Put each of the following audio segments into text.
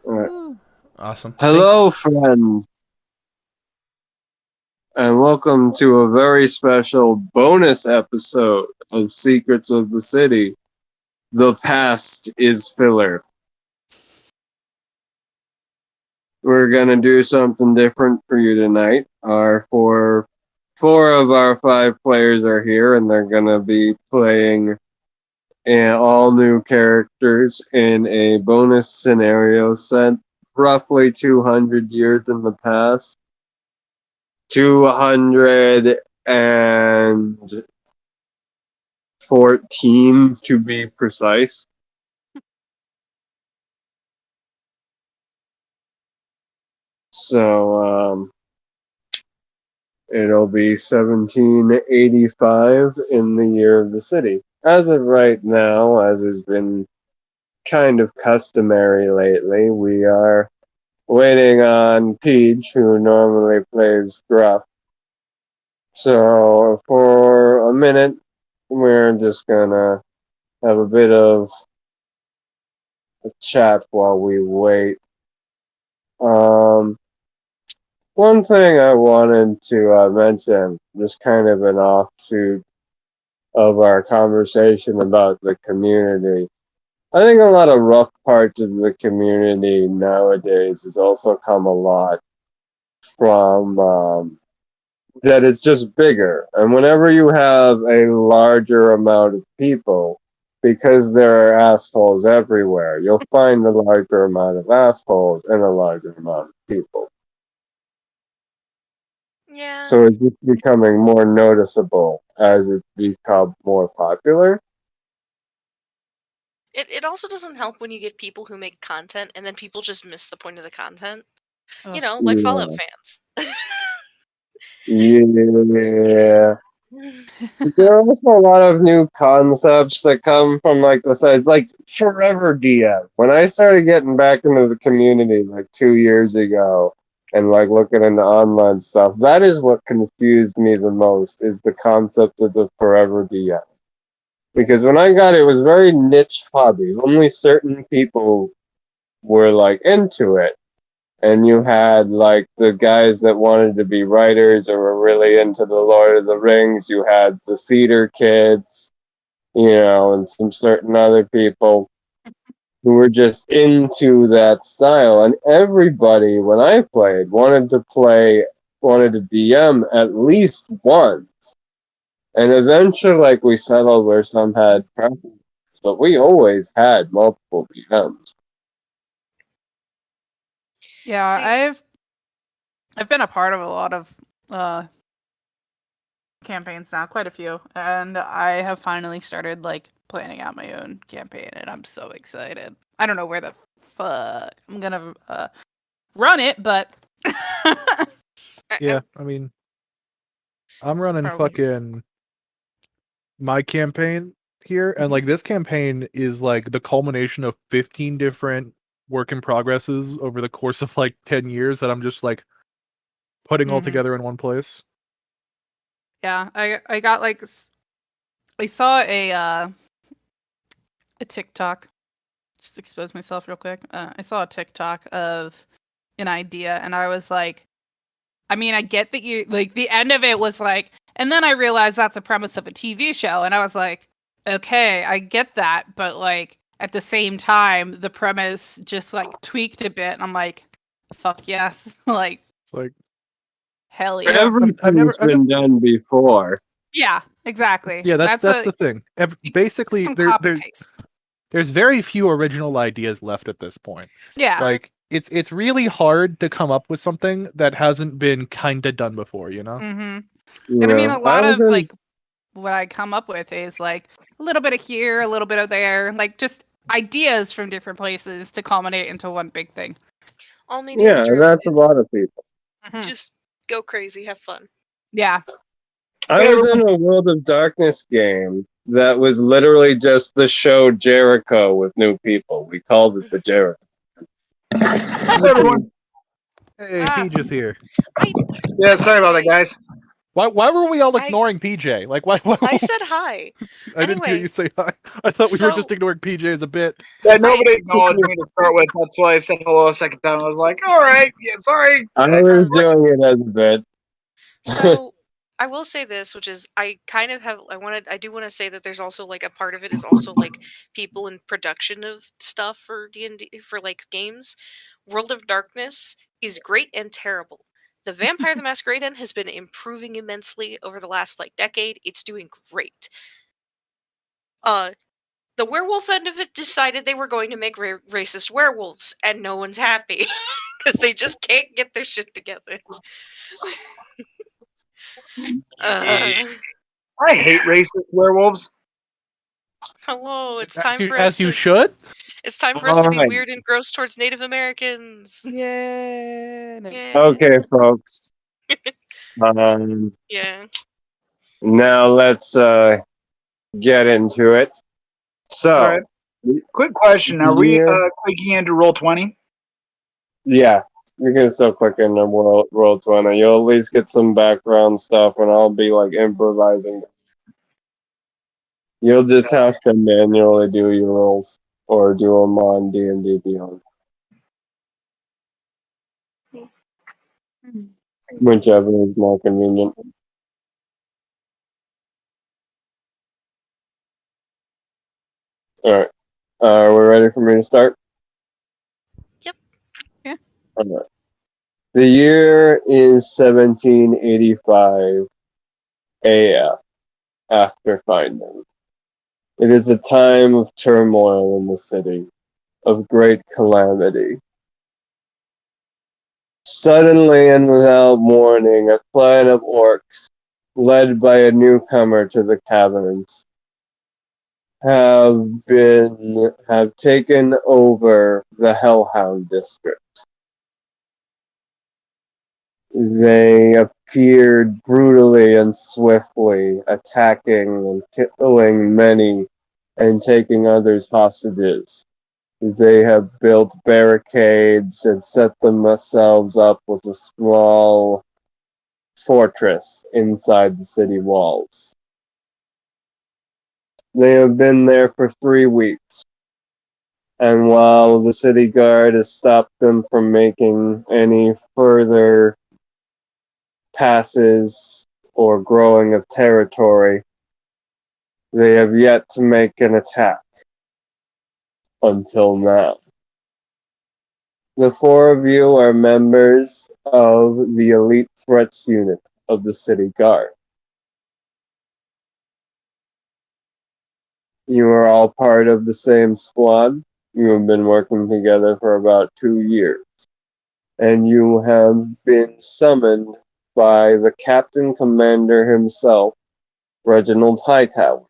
All right. Awesome. Thanks. Hello, friends, and welcome to a very special bonus episode of Secrets of the City. The past is filler. We're gonna do something different for you tonight. Our four of our five players are here, and they're gonna be playing all new characters in a bonus scenario set roughly 200 years in the past. 214 to be precise. So it'll be 1785 in the year of the city. As of right now, as has been kind of customary lately, we are waiting on Peach, who normally plays Gruff. So for a minute, we're just gonna have a bit of a chat while we wait. Um, One thing I wanted to mention, just kind of an offshoot of our conversation about the community. I think a lot of rough parts of the community nowadays has also come a lot from that it's just bigger. And whenever you have a larger amount of people, because there are assholes everywhere, you'll find a larger amount of assholes and a larger amount of people. Yeah. So it's just becoming more noticeable as it's become more popular. It also doesn't help when you get people who make content and then people just miss the point of the content. You know, like Fallout Yeah. fans. Yeah. Yeah. There are also a lot of new concepts that come from like the sides, like Forever DM. When I started getting back into the community like 2 years ago and like looking into online stuff, that is what confused me the most is the concept of the Forever DM. Because when I got it, it was very niche hobby. Only certain people were like into it. And you had like the guys that wanted to be writers or were really into the Lord of the Rings. You had the theater kids, and some certain other people who were just into that style. And everybody, when I played, wanted to DM at least once. And eventually, like, we settled where some had preference, but we always had multiple DMs. Yeah, See, I've been a part of a lot of uh campaigns now, quite a few, and I have finally started like planning out my own campaign, and I'm so excited. I don't know where the fuck I'm gonna run it, but Yeah, I mean, I'm running probably fucking my campaign here, and like this campaign is like the culmination of 15 different work in progresses over the course of like 10 years that I'm just like putting all Mhm. together in one place. Yeah, I got like I saw a TikTok. Just expose myself real quick. I saw a TikTok of an idea, and I was like, I mean, I get that you like the end of it was like, and then I realized that's a premise of a TV show, and I was like, okay, I get that, but like at the same time, the premise just like tweaked a bit, and I'm like, fuck yes, like It's like, hell yeah, yeah, Everything's I've never been done before. yeah, exactly. yeah, That's that's a the thing. Basically, some copy paste. there's very few original ideas left at this point. Yeah, Like it's really hard to come up with something that hasn't been kind of done before, you know? mm-hmm. And I mean, Yeah, a I lot of also like what I come up with is like a little bit of here, a little bit of there, like just ideas from different places to culminate into one big thing. all media is yeah, that's a derivative. lot of people. Mhm. Just go crazy, have fun. Yeah. I was in a World of Darkness game that was literally just the show Jericho with new people. We called it the Jericho. Hey everyone. Hey, Ah, Peach is here. I Yeah, have to sorry about that, say, guys. Why were we all I- ignoring PJ? Like, why? I said hi. I didn't hear anyway, you say hi. I thought we were so- just ignoring PJ as a bit. Yeah, nobody acknowledged me to start with. That's why I said hello a second time. I was like, all right, yeah, sorry. I was doing it as a bit. So I will say this, which is I kind of have I do want to say that there's also like a part of it is also like people in production of stuff for D&D for like games. World of Darkness is great and terrible. The Vampire the Masquerade End has been improving immensely over the last like decade. It's doing great. The werewolf end of it decided they were going to make racist werewolves, and no one's happy because they just can't get their shit together. I hate racist werewolves. Hello, it's As time you, for us as you to. should. It's time for us to be Alright. weird and gross towards Native Americans. Yeah. No. Yeah. Okay, folks. Yeah. Now let's get into it. So, All right. Quick question: are we Yeah. clicking into Roll20? yeah, you can still click in the world 20. You'll at least get some background stuff, and I'll be like improvising. You'll just have to manually do your rolls or do them on D&D Beyond, whichever is more convenient. All right, we're ready for me to start. Yep. Yeah. All right. The year is 1785 AF after finding. It is a time of turmoil in the city, of great calamity. Suddenly and without warning, a clan of orcs, led by a newcomer to the caverns, have taken over the Hellhound district. They appeared brutally and swiftly, attacking and killing many and taking others hostages. They have built barricades and set themselves up with a small fortress inside the city walls. They have been there for 3 weeks, and while the city guard has stopped them from making any further passes or growing of territory, they have yet to make an attack until now. The 4 of you are members of the elite threats unit of the city guard. You are all part of the same squad. You have been working together for about 2 years, and you have been summoned by the Captain Commander himself, Reginald Hightower,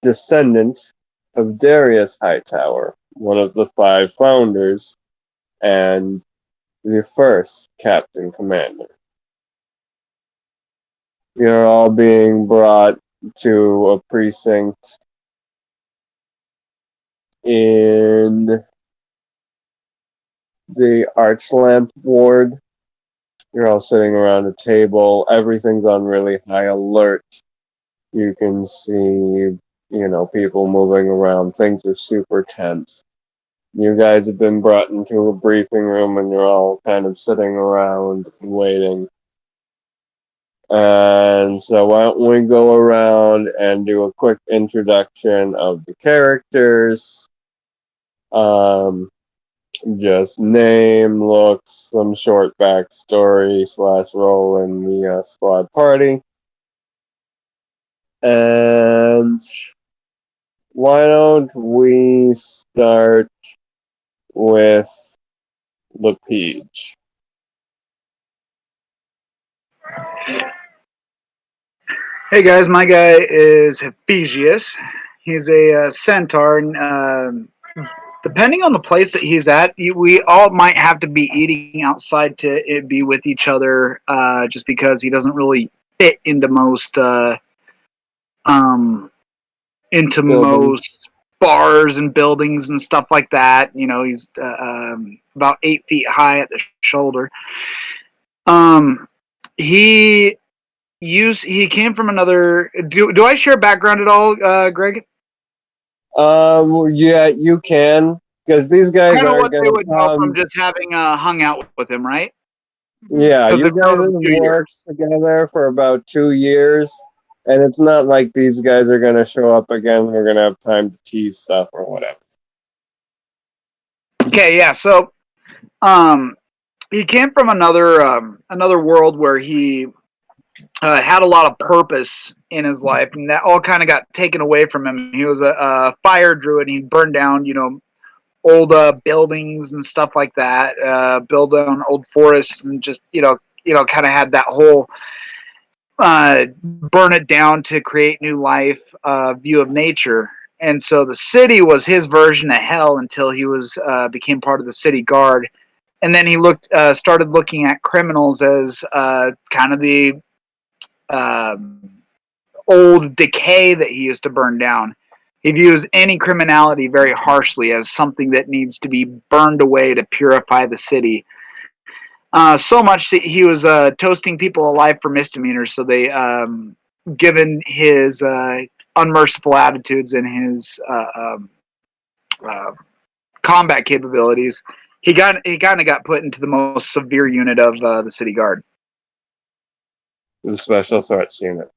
descendant of Darius Hightower, one of the 5 founders, and the first Captain Commander. You're all being brought to a precinct in the Archlamp ward. You're all sitting around a table. Everything's on really high alert. You can see, people moving around. Things are super tense. You guys have been brought into a briefing room and you're all kind of sitting around and waiting. And so why don't we go around and do a quick introduction of the characters. Just name, looks, some short backstory / role in the squad party. And why don't we start with LePage? Hey guys, my guy is Hephaestus. He's a centaur. And, depending on the place that he's at, we all might have to be eating outside to be with each other, just because he doesn't really fit into most most bars and buildings and stuff like that. He's about 8 feet high at the shoulder. he he came from another. Do I share background at all, Greg? Yeah, you can, because these guys Kind of are what they gonna would know from come. just having hung out with him, right? Yeah, Because you they've guys known have him 2 years. worked together for about 2 years, and it's not like these guys are gonna show up again. We're gonna have time to tease stuff or whatever. Okay, yeah. So, he came from another world where he had a lot of purpose in his life, and that all kind of got taken away from him. He was a fire druid. He burned down, old buildings and stuff like that. Build down old forests and just kind of had that whole burn it down to create new life view of nature. And so the city was his version of hell until he was became part of the city guard, and then he started looking at criminals as kind of the um, old decay that he used to burn down. He views any criminality very harshly as something that needs to be burned away to purify the city. So much that he was toasting people alive for misdemeanors. So they, given his unmerciful attitudes and his uh, combat capabilities, he kind of got put into the most severe unit of the city guard. The special threats unit.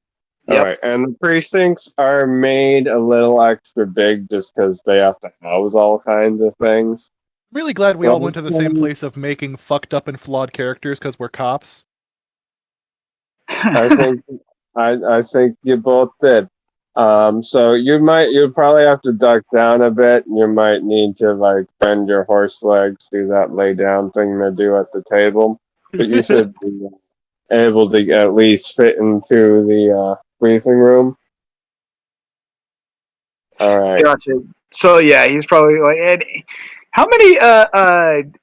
All Yep. right, and the precincts are made a little extra big just because they have to house all kinds of things. Really glad we So all went to the same place of making fucked up and flawed characters because we're cops. I think I think you both did. So you'd probably have to duck down a bit. You might need to like bend your horse legs, do that lay down thing they do at the table. But you should be able to at least fit into the briefing room. All right. Gotcha. So yeah, he's probably like, and how many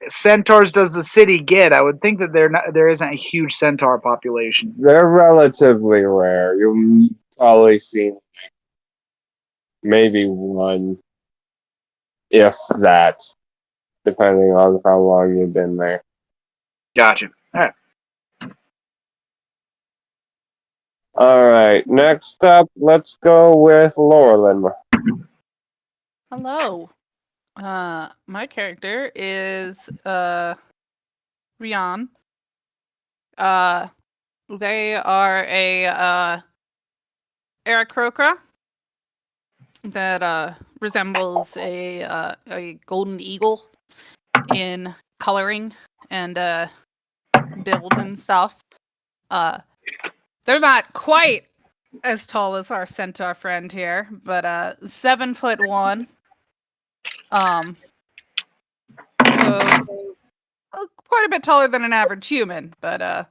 centaurs does the city get? I would think that there isn't a huge centaur population. They're relatively rare. You'll probably see maybe one, if that, depending on how long you've been there. Gotcha. All right. All right. Next up, let's go with Laurelin. Hello. My character is Rian. They are a Aarakocra that resembles a golden eagle in coloring and build and stuff. They're not quite as tall as our centaur friend here, but 7'1". So quite a bit taller than an average human, but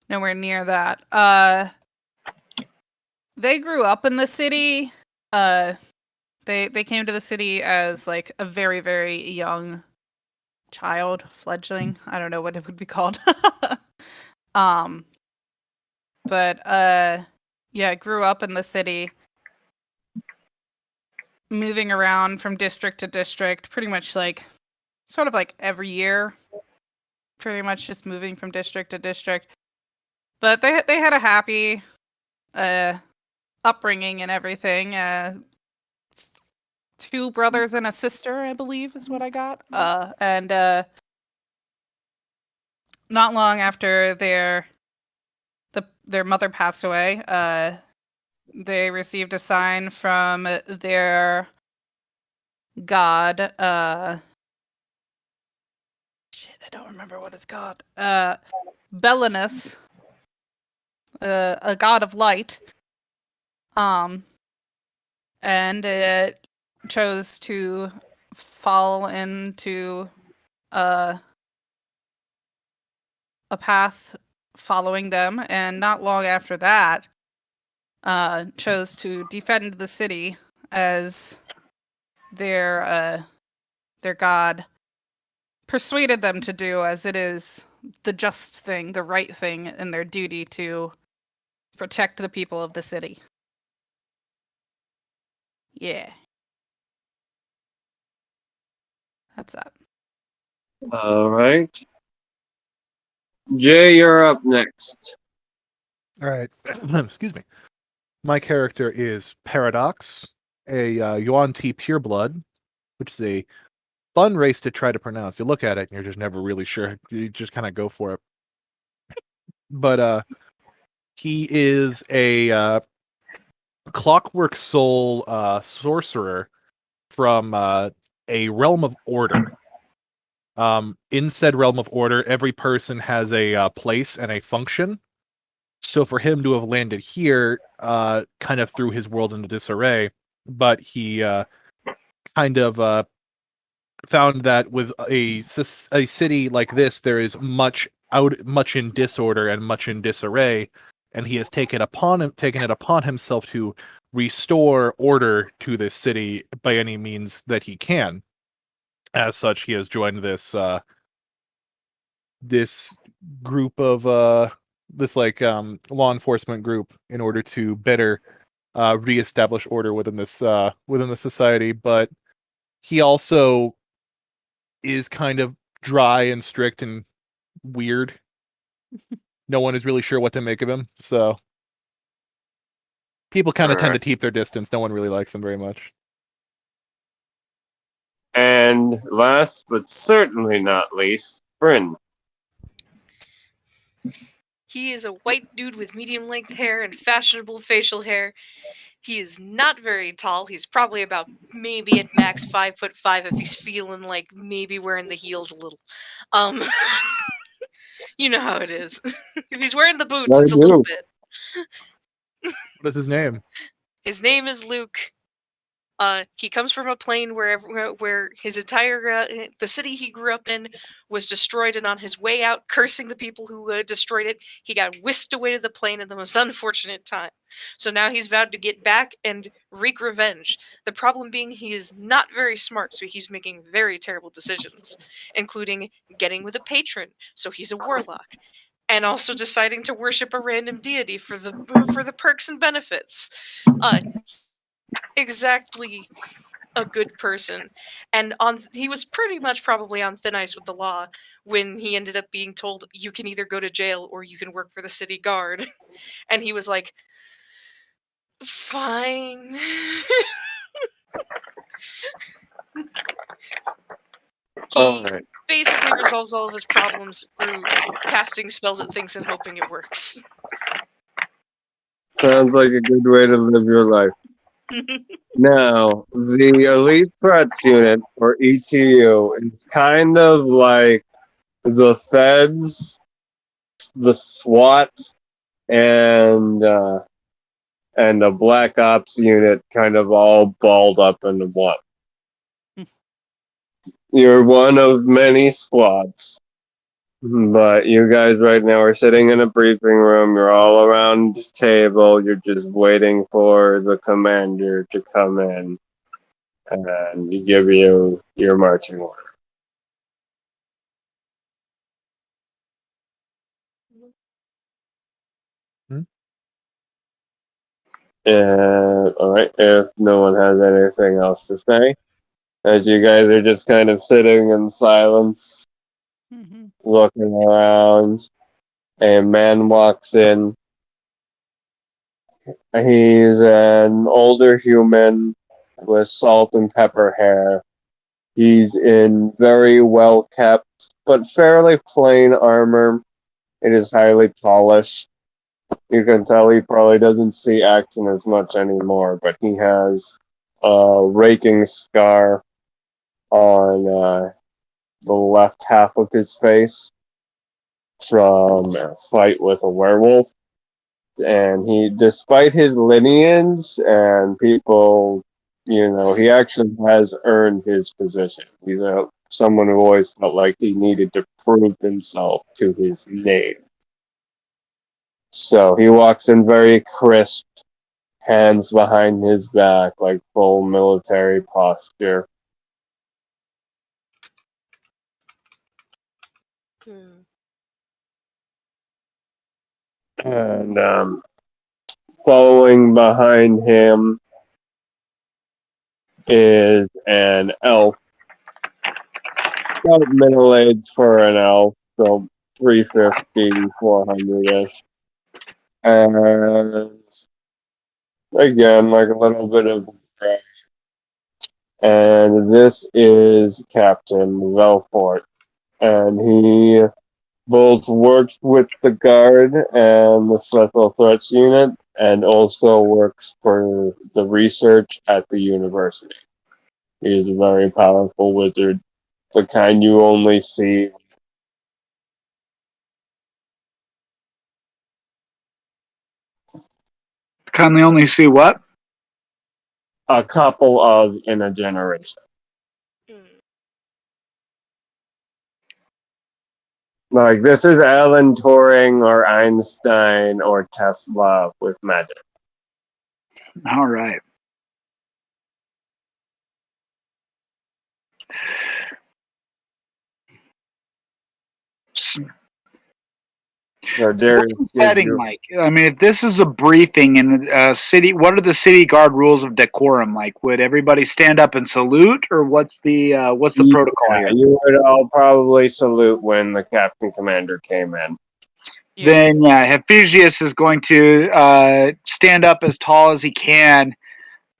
nowhere near that. They grew up in the city. They came to the city as like a very, very young child, fledgling. I don't know what it would be called. But yeah, grew up in the city, moving around from district to district, pretty much like sort of like every year, pretty much just moving from district to district. But they had a happy upbringing and everything. 2 brothers and a sister, I believe, is what I got. And not long after their mother passed away, they received a sign from their god. Shit, I don't remember what it's called. Belinus, a god of light. And it chose to fall into a path following them, and not long after that, chose to defend the city as their god persuaded them to do, as it is the just thing, the right thing, and their duty to protect the people of the city. Yeah. That's that. All right. Jay, you're up next. All right. Excuse me. My character is Paradox, a Yuan Ti pureblood, which is a fun race to try to pronounce. You look at it and you're just never really sure. You just kind of go for it. But he is a clockwork soul sorcerer from a realm of order. In said realm of order, every person has a place and a function. So for him to have landed here, kind of threw his world into disarray. But he kind of found that with a city like this, there is much in disorder and much in disarray, and he has taken it upon himself to restore order to this city by any means that he can. As such, he has joined this group of this law enforcement group in order to better reestablish order within the society. But he also is kind of dry and strict and weird. No one is really sure what to make of him, so people kind of tend to keep their distance. No one really likes him very much. And last but certainly not least, Bryn. He is a white dude with medium length hair and fashionable facial hair. He is not very tall. He's probably about maybe at max 5'5" if he's feeling like maybe wearing the heels a little. You know how it is. If he's wearing the boots, it's a little bit. What is his name? His name is Luke. He comes from a plane where his entire the city he grew up in was destroyed, and on his way out, cursing the people who destroyed it, he got whisked away to the plane at the most unfortunate time. So now he's vowed to get back and wreak revenge. The problem being he is not very smart, so he's making very terrible decisions, including getting with a patron, so he's a warlock, and also deciding to worship a random deity for the perks and benefits. Exactly a good person, and he was pretty much probably on thin ice with the law when he ended up being told you can either go to jail or you can work for the city guard, and he was like, fine. He basically resolves all of his problems through casting spells at things and hoping it works. Sounds like a good way to live your life. Now, the Elite Threats Unit, or ETU, is kind of like the Feds, the SWAT, and the Black Ops Unit kind of all balled up into one. You're one of many squads. But you guys right now are sitting in a briefing room. You're all around the table. You're just waiting for the commander to come in and give you your marching order. All right, if no one has anything else to say, as you guys are just kind of sitting in silence, looking around, a man walks in. He's an older human with salt and pepper hair. He's in very well kept but fairly plain armor. It is highly polished. You can tell he probably doesn't see action as much anymore, but he has a raking scar on the left half of his face from a fight with a werewolf. And he, despite his lineage and people, he actually has earned his position. He's someone who always felt like he needed to prove himself to his name. So he walks in very crisp, hands behind his back, like full military posture. And following behind him is an elf. About middle age for an elf, so 350, 400-ish. And again, like a little bit of gray. And this is Captain Velfort. And he both works with the Guard and the Special Threats Unit, and also works for the research at the university. He is a very powerful wizard, the kind you only see. Kindly only see what? A couple of in a generation. Mm. Like, this is Alan Turing or Einstein or Tesla with magic. All right. So Darius What's the gives setting you like? I mean, if this is a briefing in a city, what are the city guard rules of decorum like? Would everybody stand up and salute, or what's the protocol Yeah, here? you would all probably salute when the captain commander came in. Then Hephaestus is going to stand up as tall as he can,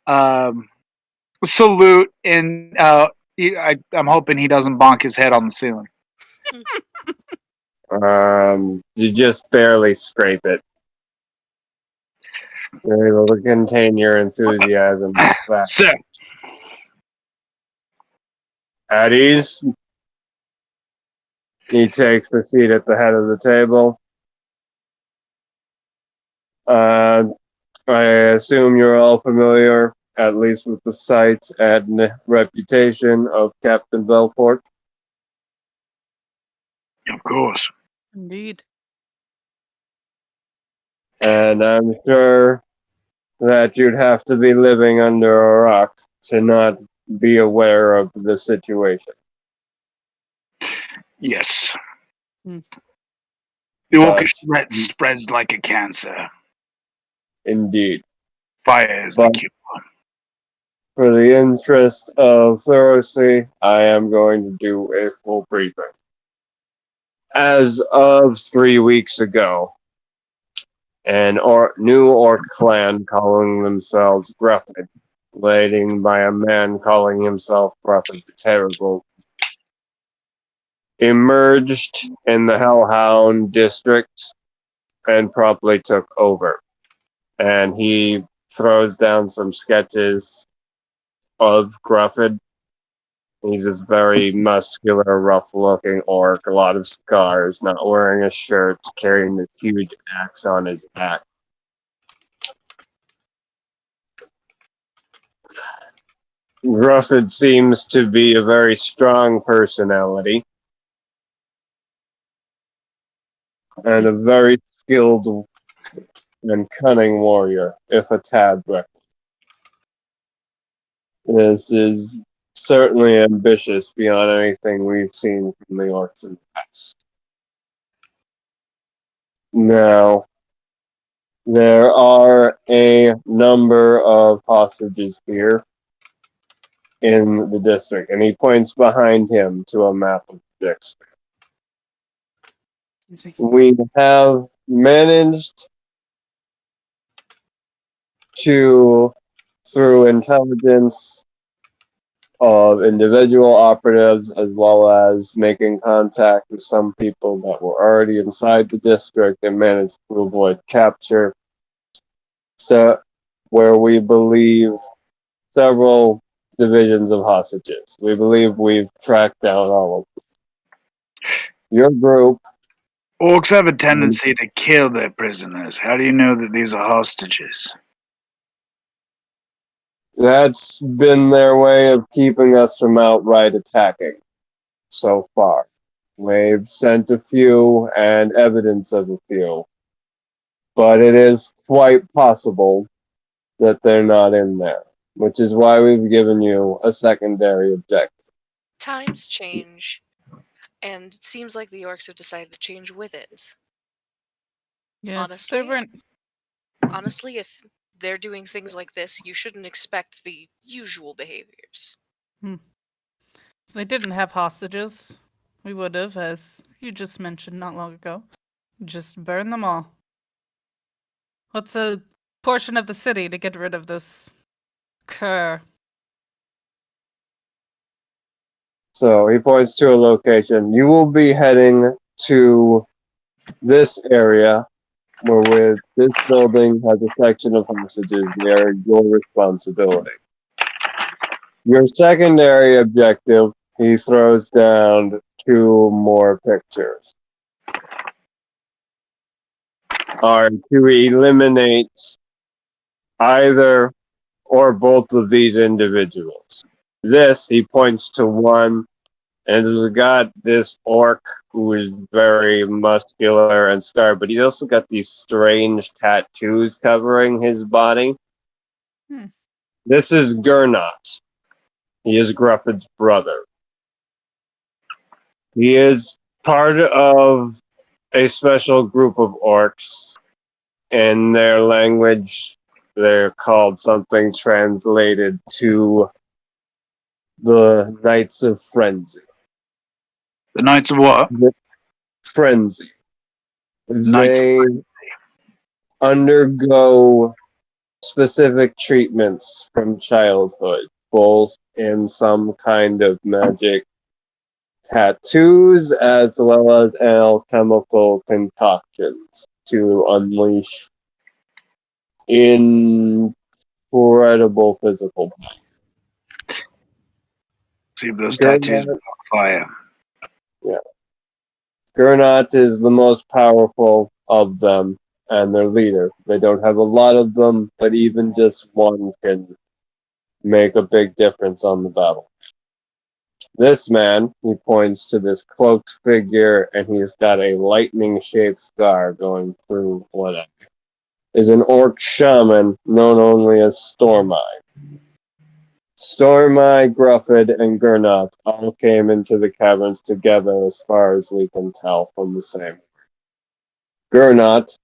salute, and I'm hoping he doesn't bonk his head on the ceiling. You just barely scrape it. You're able to contain your enthusiasm just that. Sir, At ease, he takes the seat at the head of the table. I assume you're all familiar, at least with the sight and reputation of Captain Velfort. of course. Indeed. And I'm sure that you'd have to be living under a rock to not be aware of the situation. Yes. Hmm. The orc But- spreads like a cancer. Indeed. Fire is the But- cure. For the interest of thoroughy, I am going to do a full briefing. As of 3 weeks ago, an new orc clan calling themselves Gruffid, led by a man calling himself Gruffid the Terrible, emerged in the Hellhound district and promptly took over. And he throws down some sketches of Gruffid. He's this very muscular, rough-looking orc, a lot of scars, not wearing a shirt, carrying this huge axe on his back. Gruffid seems to be a very strong personality and a very skilled and cunning warrior, if a tad reckless. This is certainly ambitious beyond anything we've seen from the orcs in the past. Now, there are a number of hostages here in the district, and he points behind him to a map of the district. Excuse me. We have managed to, through intelligence of individual operatives, as well as making contact with some people that were already inside the district, and managed to avoid capture, so where we believe several divisions of hostages. We believe we've tracked down all of them. Your group, Orcs have a tendency to kill their prisoners. How do you know that these are hostages? that's been their way of keeping us from outright attacking so far. We've sent a few and evidence of a few, but it is quite possible that they're not in there, which is why we've given you a secondary objective. Times change, and it seems like the orcs have decided to change with it. Yes. Honestly? They weren't. Honestly, if they're doing things like this, you shouldn't expect the usual behaviors. They didn't have hostages. We would have, as you just mentioned not long ago. Just burn them all. What's a portion of the city to get rid of this cur? So he points to a location. You will be heading to this area where with this building has a section of hostages. They are your responsibility. Your secondary objective, he throws down 2 more pictures, are to eliminate either or both of these individuals. This, he points to one, and has got this orc who is very muscular and scarred, but he's also got these strange tattoos covering his body. This is Gernot. He is Grufford's brother. He is part of a special group of orcs. In their language, they're called something translated to the Knights of Frenzy. The Knights of what? Frenzy. Knights of They undergo specific treatments from childhood, both in some kind of magic tattoos as well as alchemical concoctions to unleash incredible physical power. See if those tattoos are fire. Yeah. Gernot is the most powerful of them and their leader. They don't have a lot of them, but even just one can make a big difference on the battle. This man, he points to this cloaked figure, and he's got a lightning-shaped scar going through whatever, is an orc shaman known only as Stormeye. Stormeye, Grufford, and Gernot all came into the caverns together as far as we can tell from the same. Gernot,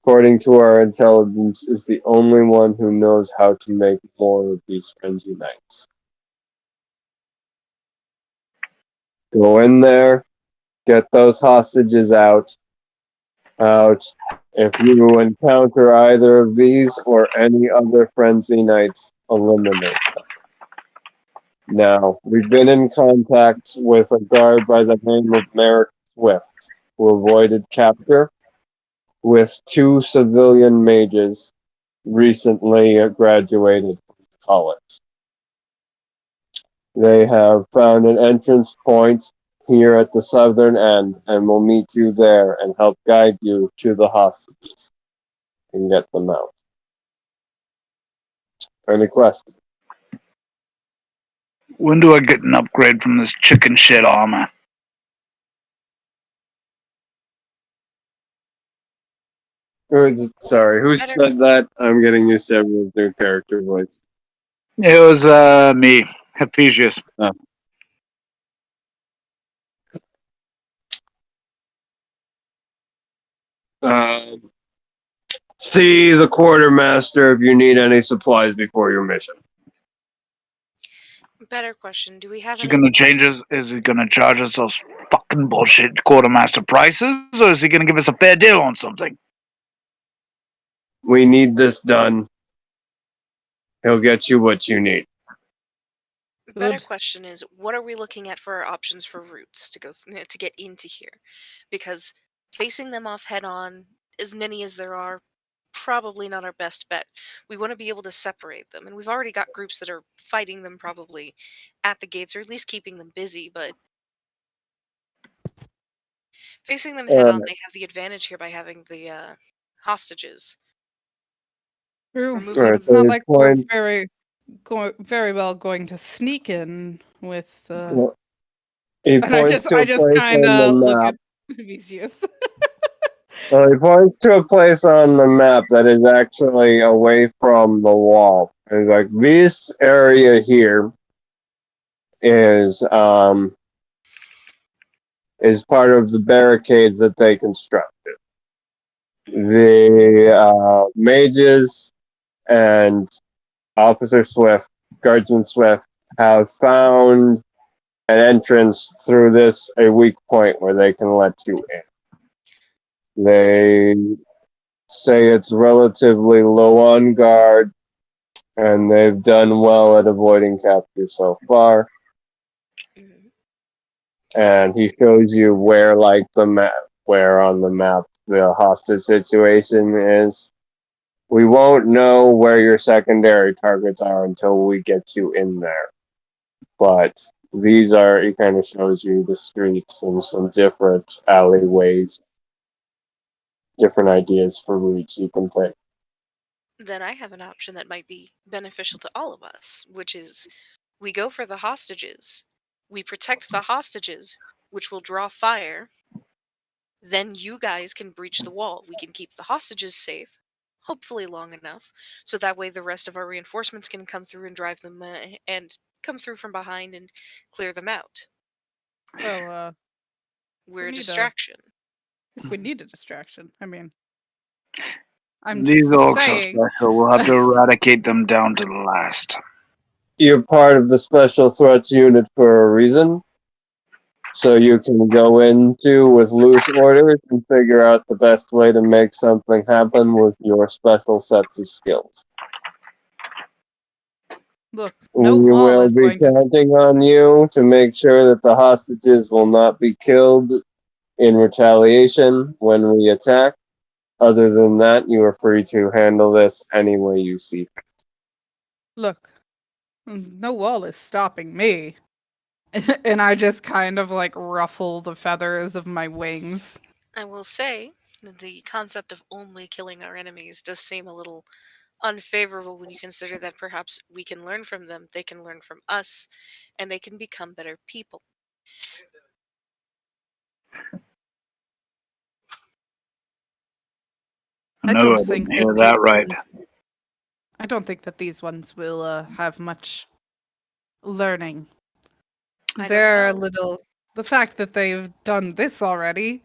according to our intelligence, is the only one who knows how to make more of these frenzy knights. Go in there, get those hostages out. If you encounter either of these or any other frenzy knights, eliminate them. Now, we've been in contact with a guard by the name of Merrick Swift, who avoided capture with 2 civilian mages recently graduated from college. They have found an entrance point here at the southern end and will meet you there and help guide you to the hostages and get them out. Any questions? When do I get an upgrade from this chicken shit armor? Sorry, who said that? I'm getting used to everyone's new character voice. It was me, Hephaestus. See the quartermaster if you need any supplies before your mission. Better question. Do we have Is he any... gonna change us? Is he gonna charge us those fucking bullshit quartermaster prices, or is he gonna give us a fair deal on something? We need this done. He'll get you what you need. Better Good. question is, what are we looking at for our options for routes to go to get into here? Because facing them off head on, as many as there are, probably not our best bet. We want to be able to separate them, and we've already got groups that are fighting them probably at the gates, or at least keeping them busy, but facing them head on, they have the advantage here by having the hostages. True, Remove but Right, it's so not your like we're point- very well going to sneak in with. Well, he And I points just to a place kind on the of look map. at Vicious. Well, he points to a place on the map that is actually away from the wall. It's like this area here is part of the barricades that they constructed. The mages and Officer Swift, Guardsman Swift, have found an entrance through this a weak point where they can let you in. They say it's relatively low on guard, and they've done well at avoiding capture so far. Mhm. And he shows you where, like the map, where on the map the hostage situation is. We won't know where your secondary targets are until we get you in there. But these are, it kind of shows you the streets and some different alleyways, different ideas for routes you can take. Then I have an option that might be beneficial to all of us, which is we go for the hostages. We protect the hostages, which will draw fire. Then you guys can breach the wall. We can keep the hostages safe, hopefully long enough, so that way the rest of our reinforcements can come through and drive them and come through from behind and clear them out. Well, We're a need a- distraction. if we need a distraction, I mean, I'm These just orcs are saying. special. We'll have to eradicate them down to the last. You're part of the special threats unit for a reason, so you can go into with loose orders and figure out the best way to make something happen with your special sets of skills. Look, no We wall will is be going to. counting on you to make sure that the hostages will not be killed in retaliation when we attack. Other than that, you are free to handle this any way you see fit. Look, no wall is stopping me. And I just kind of like ruffle the feathers of my wings. I will say that the concept of only killing our enemies does seem a little unfavorable when you consider that perhaps we can learn from them, they can learn from us, and they can become better people. No, I I don't didn't think hear that that these right. ones- I don't think that these ones will have much learning. I don't They're know. little. The fact that they've done this already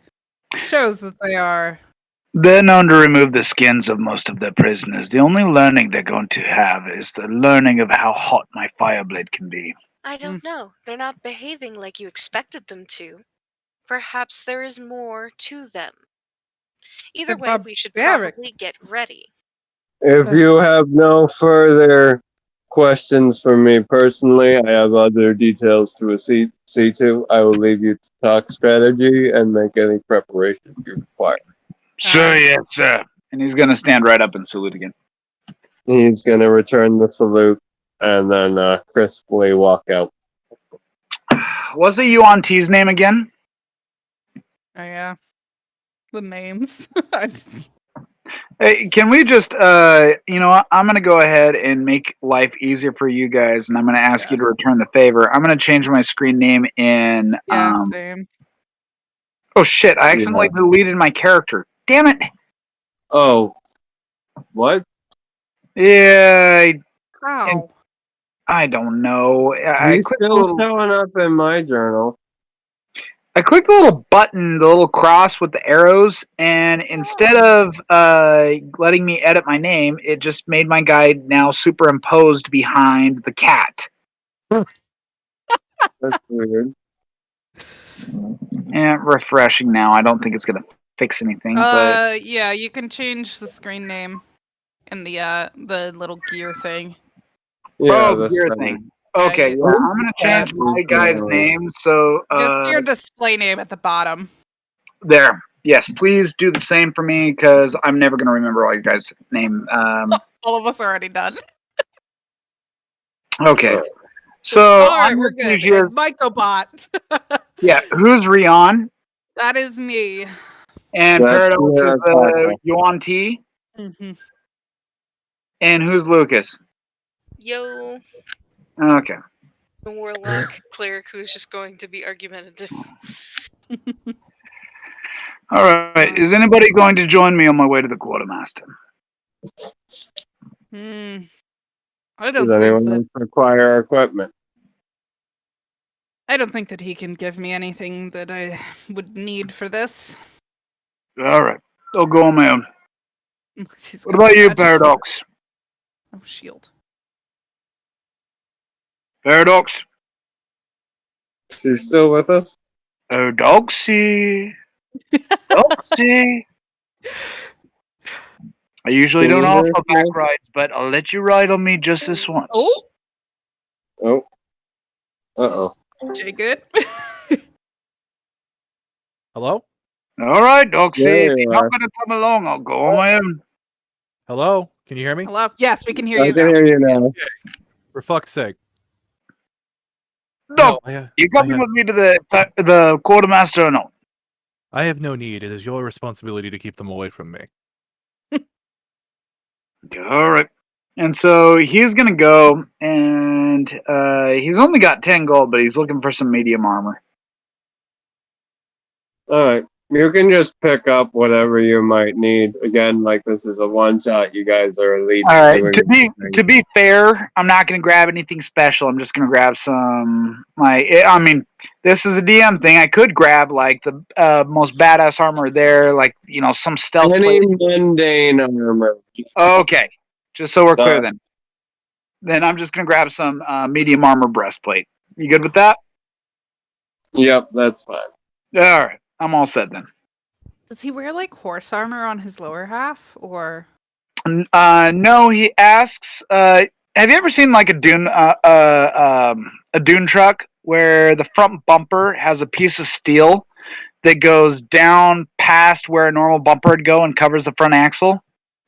shows that they are. They're known to remove the skins of most of their prisoners. The only learning they're going to have is the learning of how hot my fireblade can be. I don't know. They're not behaving like you expected them to. Perhaps there is more to them. Either They're way, we should barbaric. probably get ready. If you have no further questions for me personally, I have other details to see to. I will leave you to talk strategy and make any preparations you require. Sir, yes, sir. And he's going to stand right up and salute again. He's going to return the salute and then crisply walk out. What's the Yuan T's name again? Oh yeah, the names. Hey, can we just, you know what? I'm going to go ahead and make life easier for you guys, and I'm going to ask you to return the favor. I'm going to change my screen name in. Yeah, same. Oh, shit. I accidentally deleted my character. Damn it. Oh, what? Yeah, How? I don't know. I He's clicked the still little, showing up in my journal. I clicked the little button, the little cross with the arrows, and instead of letting me edit my name, it just made my guy now superimposed behind the cat. That's weird. And refreshing now. I don't think it's gonna fix anything, but Yeah, you can change the screen name in the little gear thing. Yeah, oh, that's gear fine. thing. Okay, you- yeah, I'm gonna change my guy's name. So Just your display name at the bottom. there. Yes, please do the same for me because I'm never gonna remember all your guys' name. All of us are already done. Okay. So Alright, I'm we're good. Ephesians. And Mycobot. Yeah, who's Rion? That is me. And That's Paradox the is attacker. Yuan T. Mhm. And who's Lucas? Yo, Okay. the warlock cleric who's just going to be argumentative. All right. Is anybody going to join me on my way to the quartermaster? I Does don't think anyone that else require equipment? I don't think that he can give me anything that I would need for this. All right. I'll go on my own. He's What got about my you, magic Paradox? Oh, shield. Paradox? She's still with us? Oh, Doxy. Doxy. I usually Can don't you hear offer us back now? rides, but I'll let you ride on me just this once. Oh, Oh. Uh-oh. Jay, good. Hello? All right, Doxy. There If you you're not are. going to come along, I'll go on my own. Hello? Can you hear me? Hello. Yes, we can hear I you can now. hear you now. For fuck's sake. Doc, No, you coming with me to the quartermaster or no? I have no need. It is your responsibility to keep them away from me. All right. And so he's going to go, and he's only got 10 gold, but he's looking for some medium armor. Alright. You can just pick up whatever you might need. Again, like this is a one shot. You guys are elite. All right. doing To everything. be fair, I'm not going to grab anything special. I'm just going to grab some. This is a DM thing. I could grab like the most badass armor there, like some stealth Any plate. mundane armor. Okay, just so we're clear Uh, then. Then I'm just going to grab some medium armor breastplate. You good with that? Yep, that's fine. All right, I'm all set then. Does he wear like horse armor on his lower half, or? No, he asks. Have you ever seen like a dune truck where the front bumper has a piece of steel that goes down past where a normal bumper would go and covers the front axle?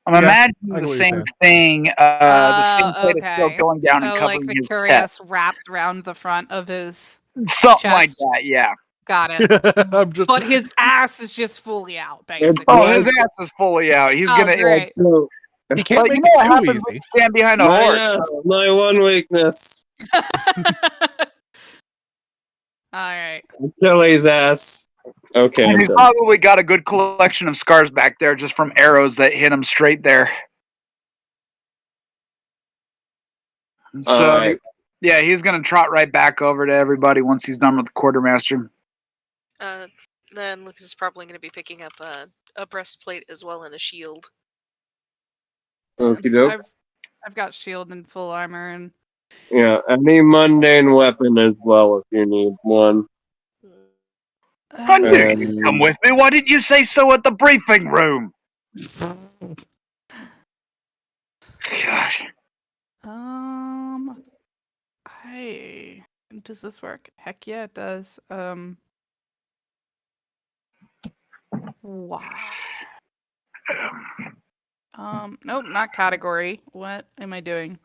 I'm Yeah, imagining I get the what you're same saying. thing. The same plate of steel Okay. going down and So like covering his Victorious wrapped around the front of his. head. Something like chest. that. Yeah. Got it. I'm just But his ass is just fully out, It's basically. Oh, my- his ass is fully out. He's Oh, gonna. great. So, he can't But make you know it what too happens when easy. you stand behind a my, horse? my one weakness. All right. Achilles ass. Okay, And I'm he's done. probably got a good collection of scars back there just from arrows that hit him straight there. So, Alright. yeah, he's going to trot right back over to everybody once he's done with the quartermaster. Then Lucas is probably going to be picking up a breastplate as well and a shield. Okie doke. I've got shield and full armor and Yeah, any mundane weapon as well if you need one. I knew you'd Um, come with me. Why didn't you say so at the briefing room? Gosh. Hey, does this work? Heck yeah, it does. Wow. Nope, not category. What am I doing?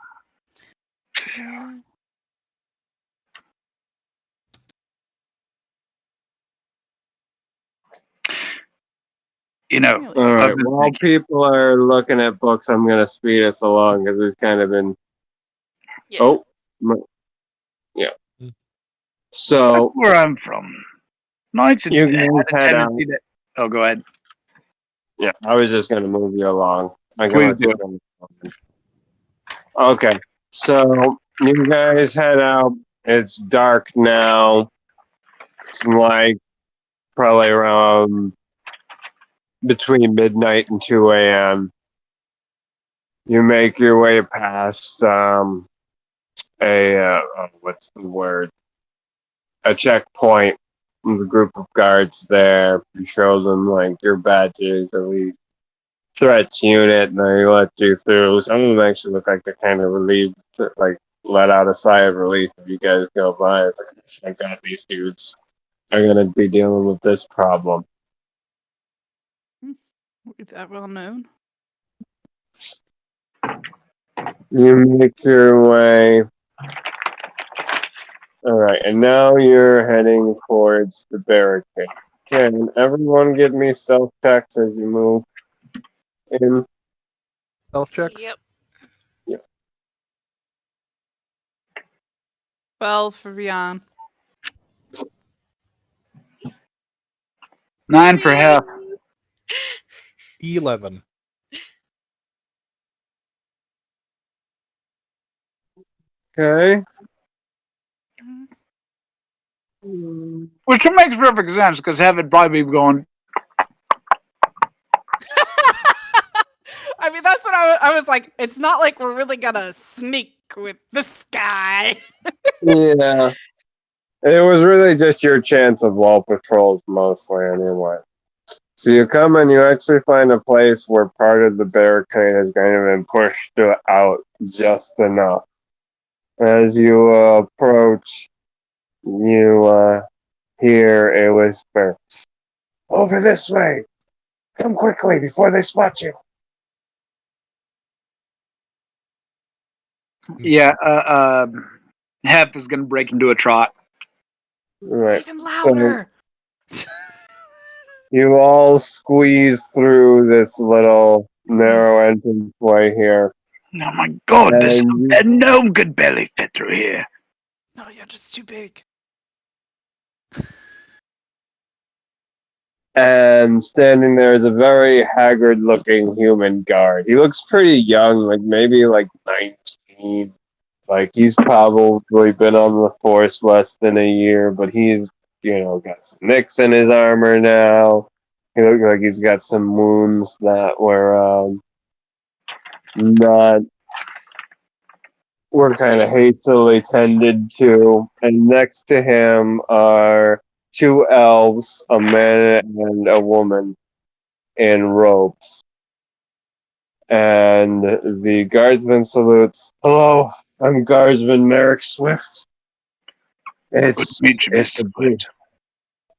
You know, Really? Alright, I've been while thinking- people are looking at books, I'm going to speed us along because we've kind of been. Yeah. Oh, yeah. Hmm. So, that's where I'm from. Knights had You had can a head tendency to. Oh, go ahead. yeah, I was just going to move you along. I can Please let you go. Okay, so you guys head out. It's dark now. It's like probably around between midnight and 2 a.m. You make your way past what's the word? A checkpoint with a group of guards there. You show them like your badges, elite threats unit, and they let you through. Some of them actually look like they're kind of relieved, like let out a sigh of relief if you guys go by. It's like, thank God these dudes are gonna be dealing with this problem. Is that well known? You make your way. Alright, and now you're heading towards the barricade. Can everyone give me stealth checks as you move in? Health checks? Yep. 12 for Rian. 9 for half. 11. Okay. Which makes perfect sense because Hev would probably be going, I mean, that's what I was like. It's not like we're really gonna sneak with this guy. Yeah. It was really just your chance of wall patrols mostly anyway. So you come and you actually find a place where part of the barricade has kind of been pushed out just enough. As you approach, you hear a whisper. Over this way! Come quickly before they spot you! Yeah, Hep is gonna break into a trot. Right. It's even louder. You all squeeze through this little narrow entranceway here. Oh my god, this And a gnome could barely fit through here. No, you're just too big. And standing there is a very haggard looking human guard. He looks pretty young, like maybe like 19. Like he's probably been on the force less than a year, but he's, got some nicks in his armor now. He looks like he's got some wounds that were kind of hastily tended to. And next to him are two elves, a man and a woman in robes. And the guardsman salutes. Hello, I'm Guardsman Merrick Swift. It's Good to meet you, it's Mr. Swift.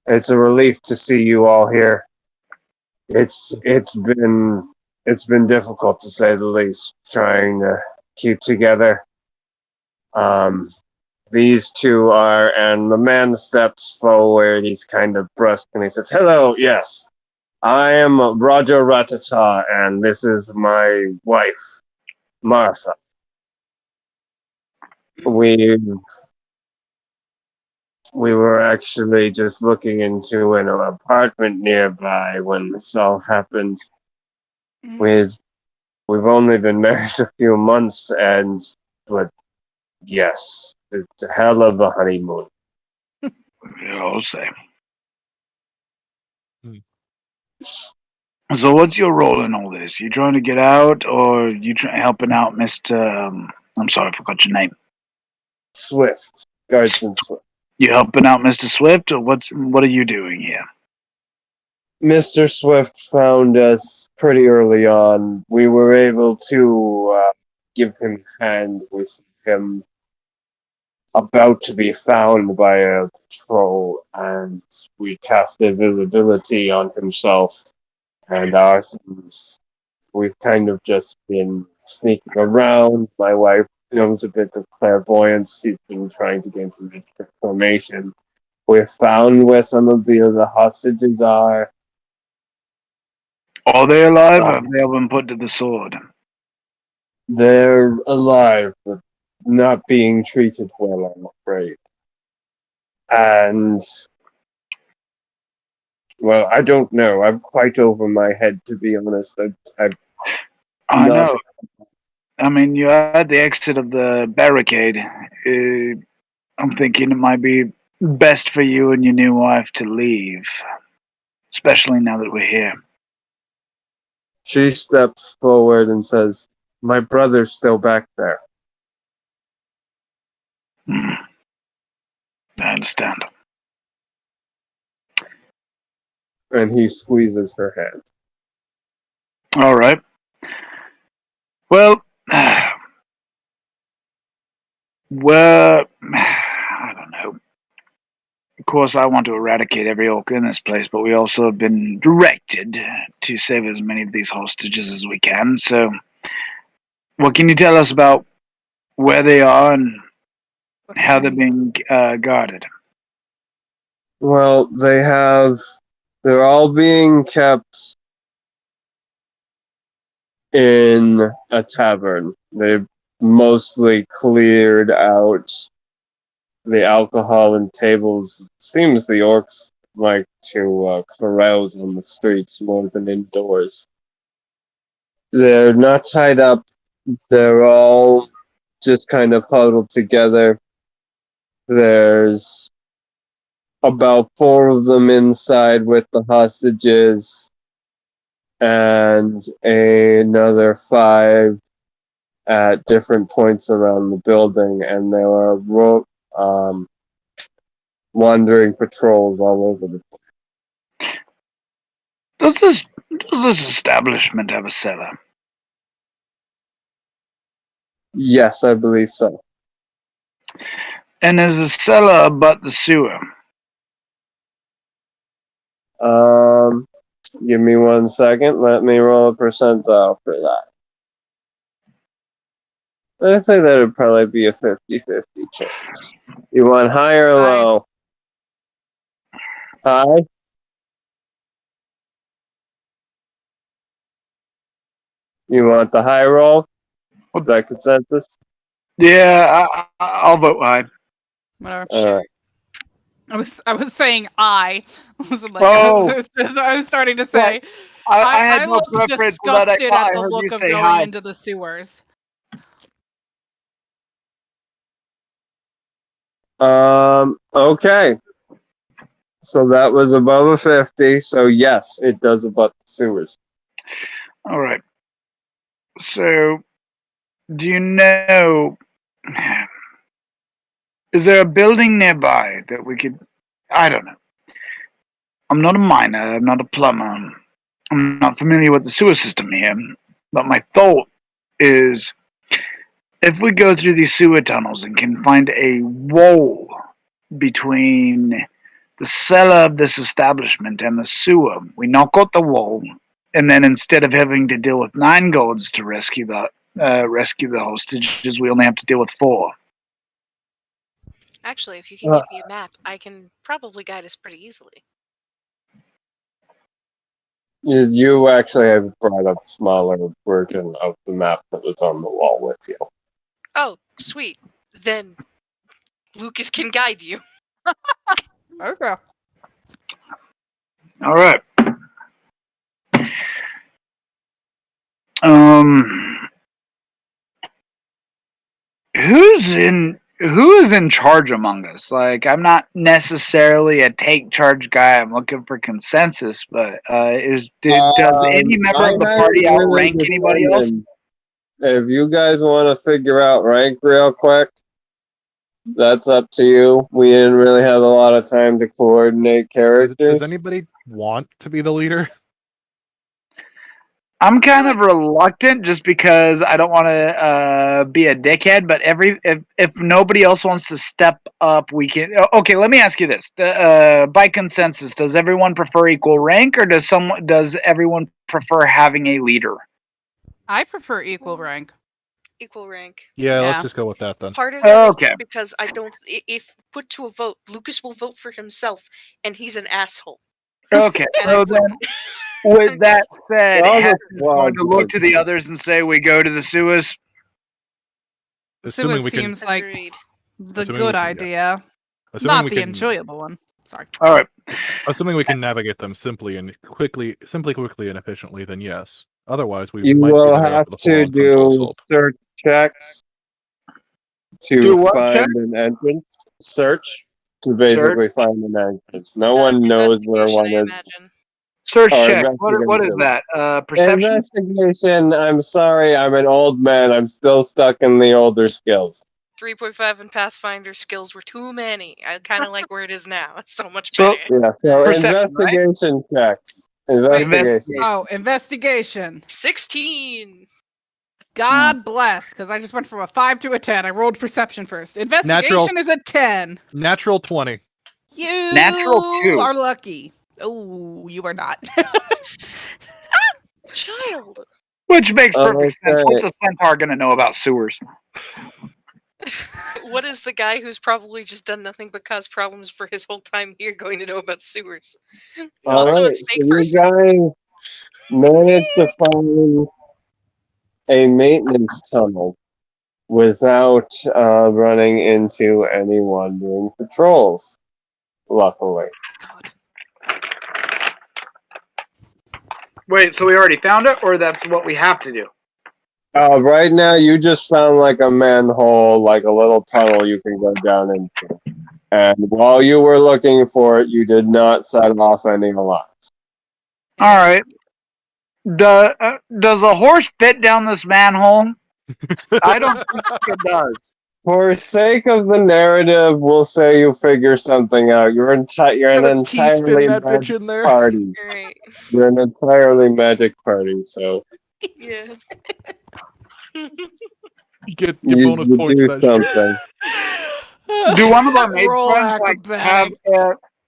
it's a relief to see you all here. It's been difficult to say the least, trying to keep together. These two are, and the man steps forward. He's kind of brusque, and he says, "Hello, yes, I am Roger Ratata, and this is my wife, Martha. We were actually just looking into an apartment nearby when this all happened. We've only been married a few months, but yes, it's a hell of a honeymoon." Yeah, I'll say. Hmm. So, what's your role in all this? You trying to get out, or you helping out, Mr. I'm sorry, I forgot your name. Swift, Guardsman Swift. You helping out, Mr. Swift, or what are you doing here? Mr. Swift found us pretty early on. We were able to give him a hand with him about to be found by a patrol, and we casted visibility on himself and ourselves. We've kind of just been sneaking around. My wife knows a bit of clairvoyance. She's been trying to gain some information. We've found where some of the other hostages are. Are they alive, or have they all been put to the sword? They're alive, but not being treated well, I'm afraid. And, well, I don't know. I'm quite over my head, to be honest. I know. I mean, you're at the exit of the barricade. I'm thinking it might be best for you and your new wife to leave, especially now that we're here. She steps forward and says, "My brother's still back there." I understand. And he squeezes her hand. All right. Well, I don't know. Of course, I want to eradicate every orc in this place, but we also have been directed to save as many of these hostages as we can. So, what can you tell us about where they are and how they're being guarded? Well, they're all being kept in a tavern. They've mostly cleared out the alcohol and tables. Seems the orcs like to carouse on the streets more than indoors. They're not tied up. They're all just kind of huddled together. There's about 4 of them inside with the hostages, and another 5 at different points around the building. And there are wandering patrols all over the place. Does this establishment have a cellar? Yes, I believe so. And is the cellar abut the sewer? Give me 1 second. Let me roll a percentile for that. I say that would probably be a 50-50 chance. You want high or High. low? High? You want the high roll? Is that consensus? Yeah, I'll vote high. Whatever. Alright. I was saying I wasn't like Oh. I was starting to say I had no look preference, so that I disgusted thought at I the heard you look of say going high. into the sewers. Okay. So that was above a 50, so yes, it does abut the sewers. All right. So, do you know? Is there a building nearby that we could? I don't know. I'm not a miner. I'm not a plumber. I'm not familiar with the sewer system here. But my thought is, if we go through these sewer tunnels and can find a wall between the cellar of this establishment and the sewer, we knock out the wall, and then instead of having to deal with 9 guards to rescue the hostages, we only have to deal with 4. Actually, if you can give me a map, I can probably guide us pretty easily. You actually have brought up a smaller version of the map that was on the wall with you. Oh, sweet. Then Lucas can guide you. Okay. All right. Who is in charge among us? Like, I'm not necessarily a take charge guy. I'm looking for consensus, but does any member I of the haven't party really outrank anybody else? determined. If you guys want to figure out rank real quick, that's up to you. We didn't really have a lot of time to coordinate characters. Does anybody want to be the leader? I'm kind of reluctant just because I don't want to be a dickhead. But if nobody else wants to step up, we can. Okay, let me ask you this: by consensus, does everyone prefer equal rank, or does everyone prefer having a leader? I prefer equal rank. Equal rank. Yeah, Yeah. let's just go with that then. Part of that is Okay. because I don't. If put to a vote, Lucas will vote for himself, and he's an asshole. Okay, And I so then, wouldn't. with that said, Well, Hess the is going to look squad's to the others and say, "We go to the sewers." Assuming Sewer we can, seems like Agreed. the Assuming we good can, yeah. idea, assuming not we the can, enjoyable one. Sorry. All right. assuming we can navigate them quickly, and efficiently, then yes. Otherwise, we You might be will better off have with a to full-on frontal do assault. search checks Do to what find check? an entrance. Search to basically find an entrance. No one knows where Investigation, one I is. Imagine. Search Or check. What is investigation. that? Perception. Investigation. I'm sorry, I'm an old man. I'm still stuck in the older skills. 3.5 and Pathfinder skills were too many. I kind of like where it is now. It's so much So- better. Yeah. So Perception, investigation checks. Investigation. Oh, investigation. 16. God bless, because I just went from a 5 to a 10. I rolled perception first. Investigation is a 10. Natural 20. You Natural 2. are lucky. Oh, you are not. Child. Which makes perfect sense. Okay. What's a centaur going to know about sewers? What is the guy who's probably just done nothing but cause problems for his whole time here going to know about sewers? All Also a right. snake So you person? guys managed to find a maintenance tunnel without running into anyone doing patrols. Luckily. God. Wait, so we already found it, or that's what we have to do? Right now, you just found like a manhole, like a little tunnel you can go down into. And while you were looking for it, you did not set off any alarms. All right. Does a horse fit down this manhole? I don't think it does. For sake of the narrative, we'll say you figure something out. You're an Gotta key entirely spin that bitch magic in there. party. All right. You're an entirely magic party, so Yeah. Get you, bonus you points do for that shit. something. Do one of our mage Roll friends like acrobatics.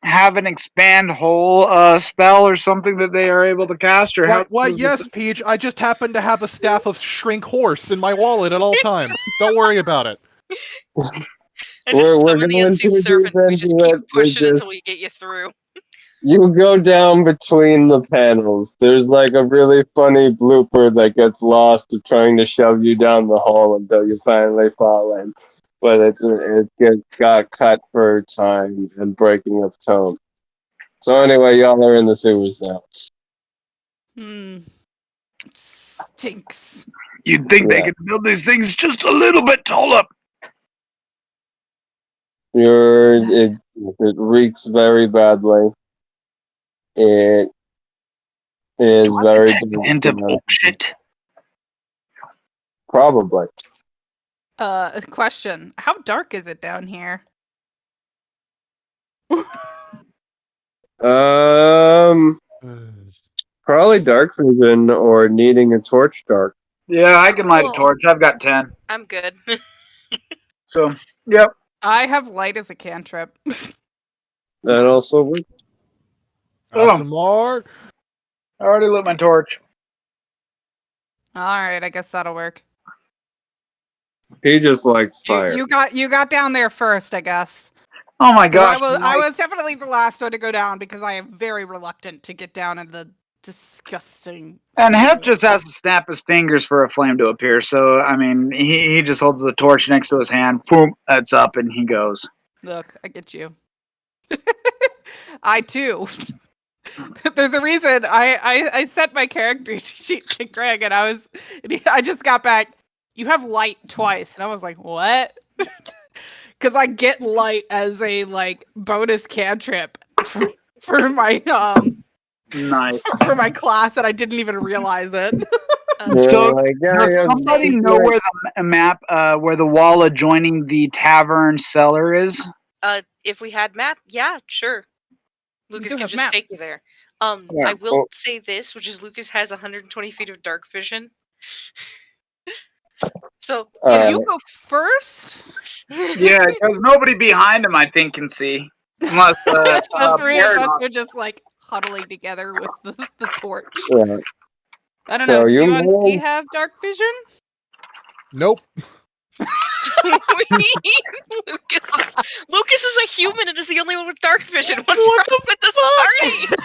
have an expand hole spell or something that they are able to cast, or how? Why, yes, Peach. I just happen to have a staff of shrink horse in my wallet at all times. Don't worry about it. I just We're summon the going unseen to serpent. We just do keep it. We pushing until just we get you through. you go down between the panels. There's like a really funny blooper that gets lost of trying to shove you down the hole until you finally fall in. But got cut for time and breaking of tone. So anyway, y'all are in the sewers now. Stinks. You'd think they Yeah. could build these things just a little bit taller. It reeks very badly. It is very Hint of shit. probably. Question. How dark is it down here? Probably dark vision or needing a torch dark. Yeah, I can light a Cool. torch. I've got 10. I'm good. So, yep. I have light as a cantrip. That also works. Oh. Some more. I already lit my torch. Alright, I guess that'll work. He just likes fire. You got down there first, I guess. Oh my 'Cause gosh. I was definitely the last one to go down because I am very reluctant to get down in the disgusting. And Hep sewer. just has to snap his fingers for a flame to appear. So, I mean, he just holds the torch next to his hand. Boom, that's up, and he goes. Look, I get you. I too. There's a reason I sent my character sheet to Greg, and I just got back. You have light twice, and I was like, what? Because I get light as a bonus cantrip for my Nice. for my class, and I didn't even realize it. So, Like, yeah, does yeah, somebody know where the map, where the wall adjoining the tavern cellar is? If we had map, yeah, sure. Lucas do can have just map. take you there. Yeah, I will well- say this, which is Lucas has 120 feet of dark vision. So You go first. Yeah, because nobody behind him, I think, can see. Unless The three of us Paradox. were just huddling together with the torch. Yeah. I don't So know. Do you you and Ski managed- have dark vision? Nope. Lucas is a human and is the only one with dark vision. What's What wrong with this party?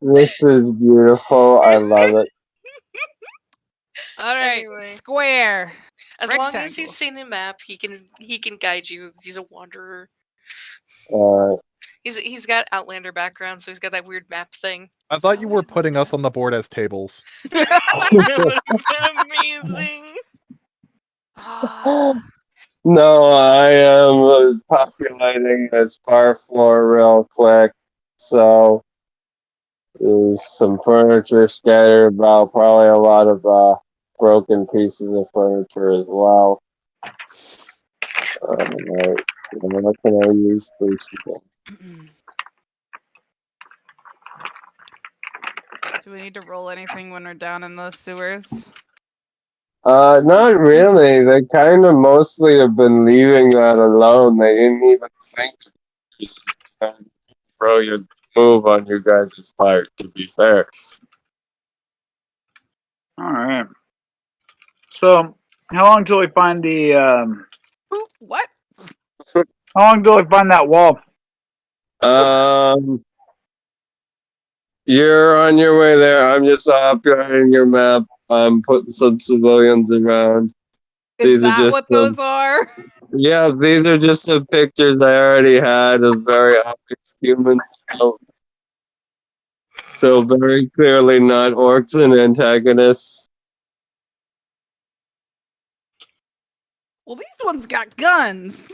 This is beautiful. I love it. All right, Anyway. square. As long as Rectangle. he's seen a map, he can guide you. He's a wanderer. Uh, He's got Outlander background, so he's got that weird map thing. I thought you were putting us on the board as tables. That would have been amazing. no, I am populating this bar floor real quick. So there's some furniture scattered about, probably a lot of broken pieces of furniture as well. Right. What can I use for today? Do we need to roll anything when we're down in the sewers? Not really. They kind of mostly have been leaving that alone. They didn't even think of just throw your move on you guys' part, to be fair. All right. So, how long till we find the? Ooh, what? How long till we find that wall? You're on your way there. I'm just upgrading your map. I'm putting some civilians around. Is These are that just what some- those are? Yeah, these are just some pictures I already had of very obvious humans. So very clearly not orcs and antagonists. Well, these ones got guns.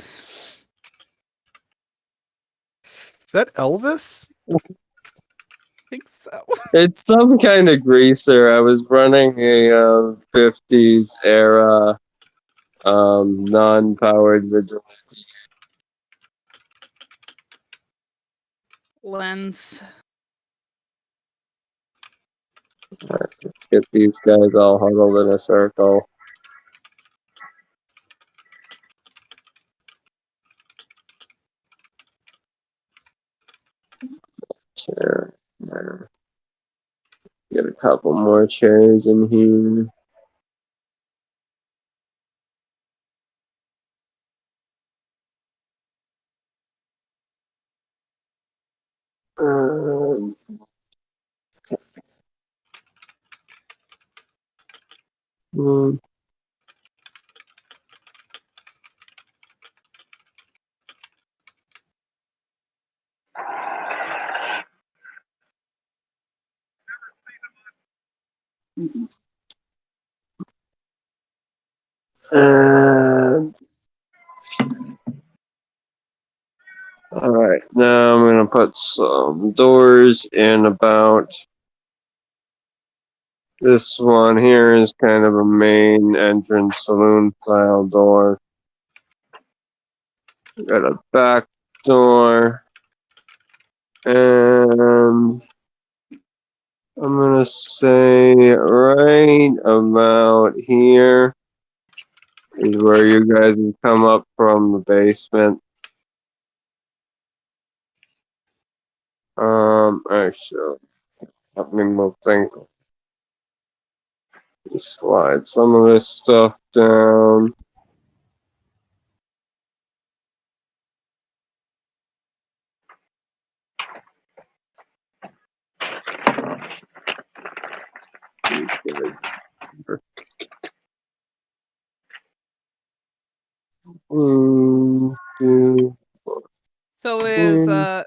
Is that Elvis? think so. It's some kind of greaser. I was running a 50s era non-powered vigilante. Lens. Alright, let's get these guys all huddled in a circle. Chair. There. Get a couple more chairs in here. Um, hmm. And all right, now I'm gonna put some doors in about. This one here is kind of a main entrance saloon style door. Got a back door, and I'm gonna say right about here is where you guys would come up from the basement. Actually, let me move things. Just slide some of this stuff down. So is I'm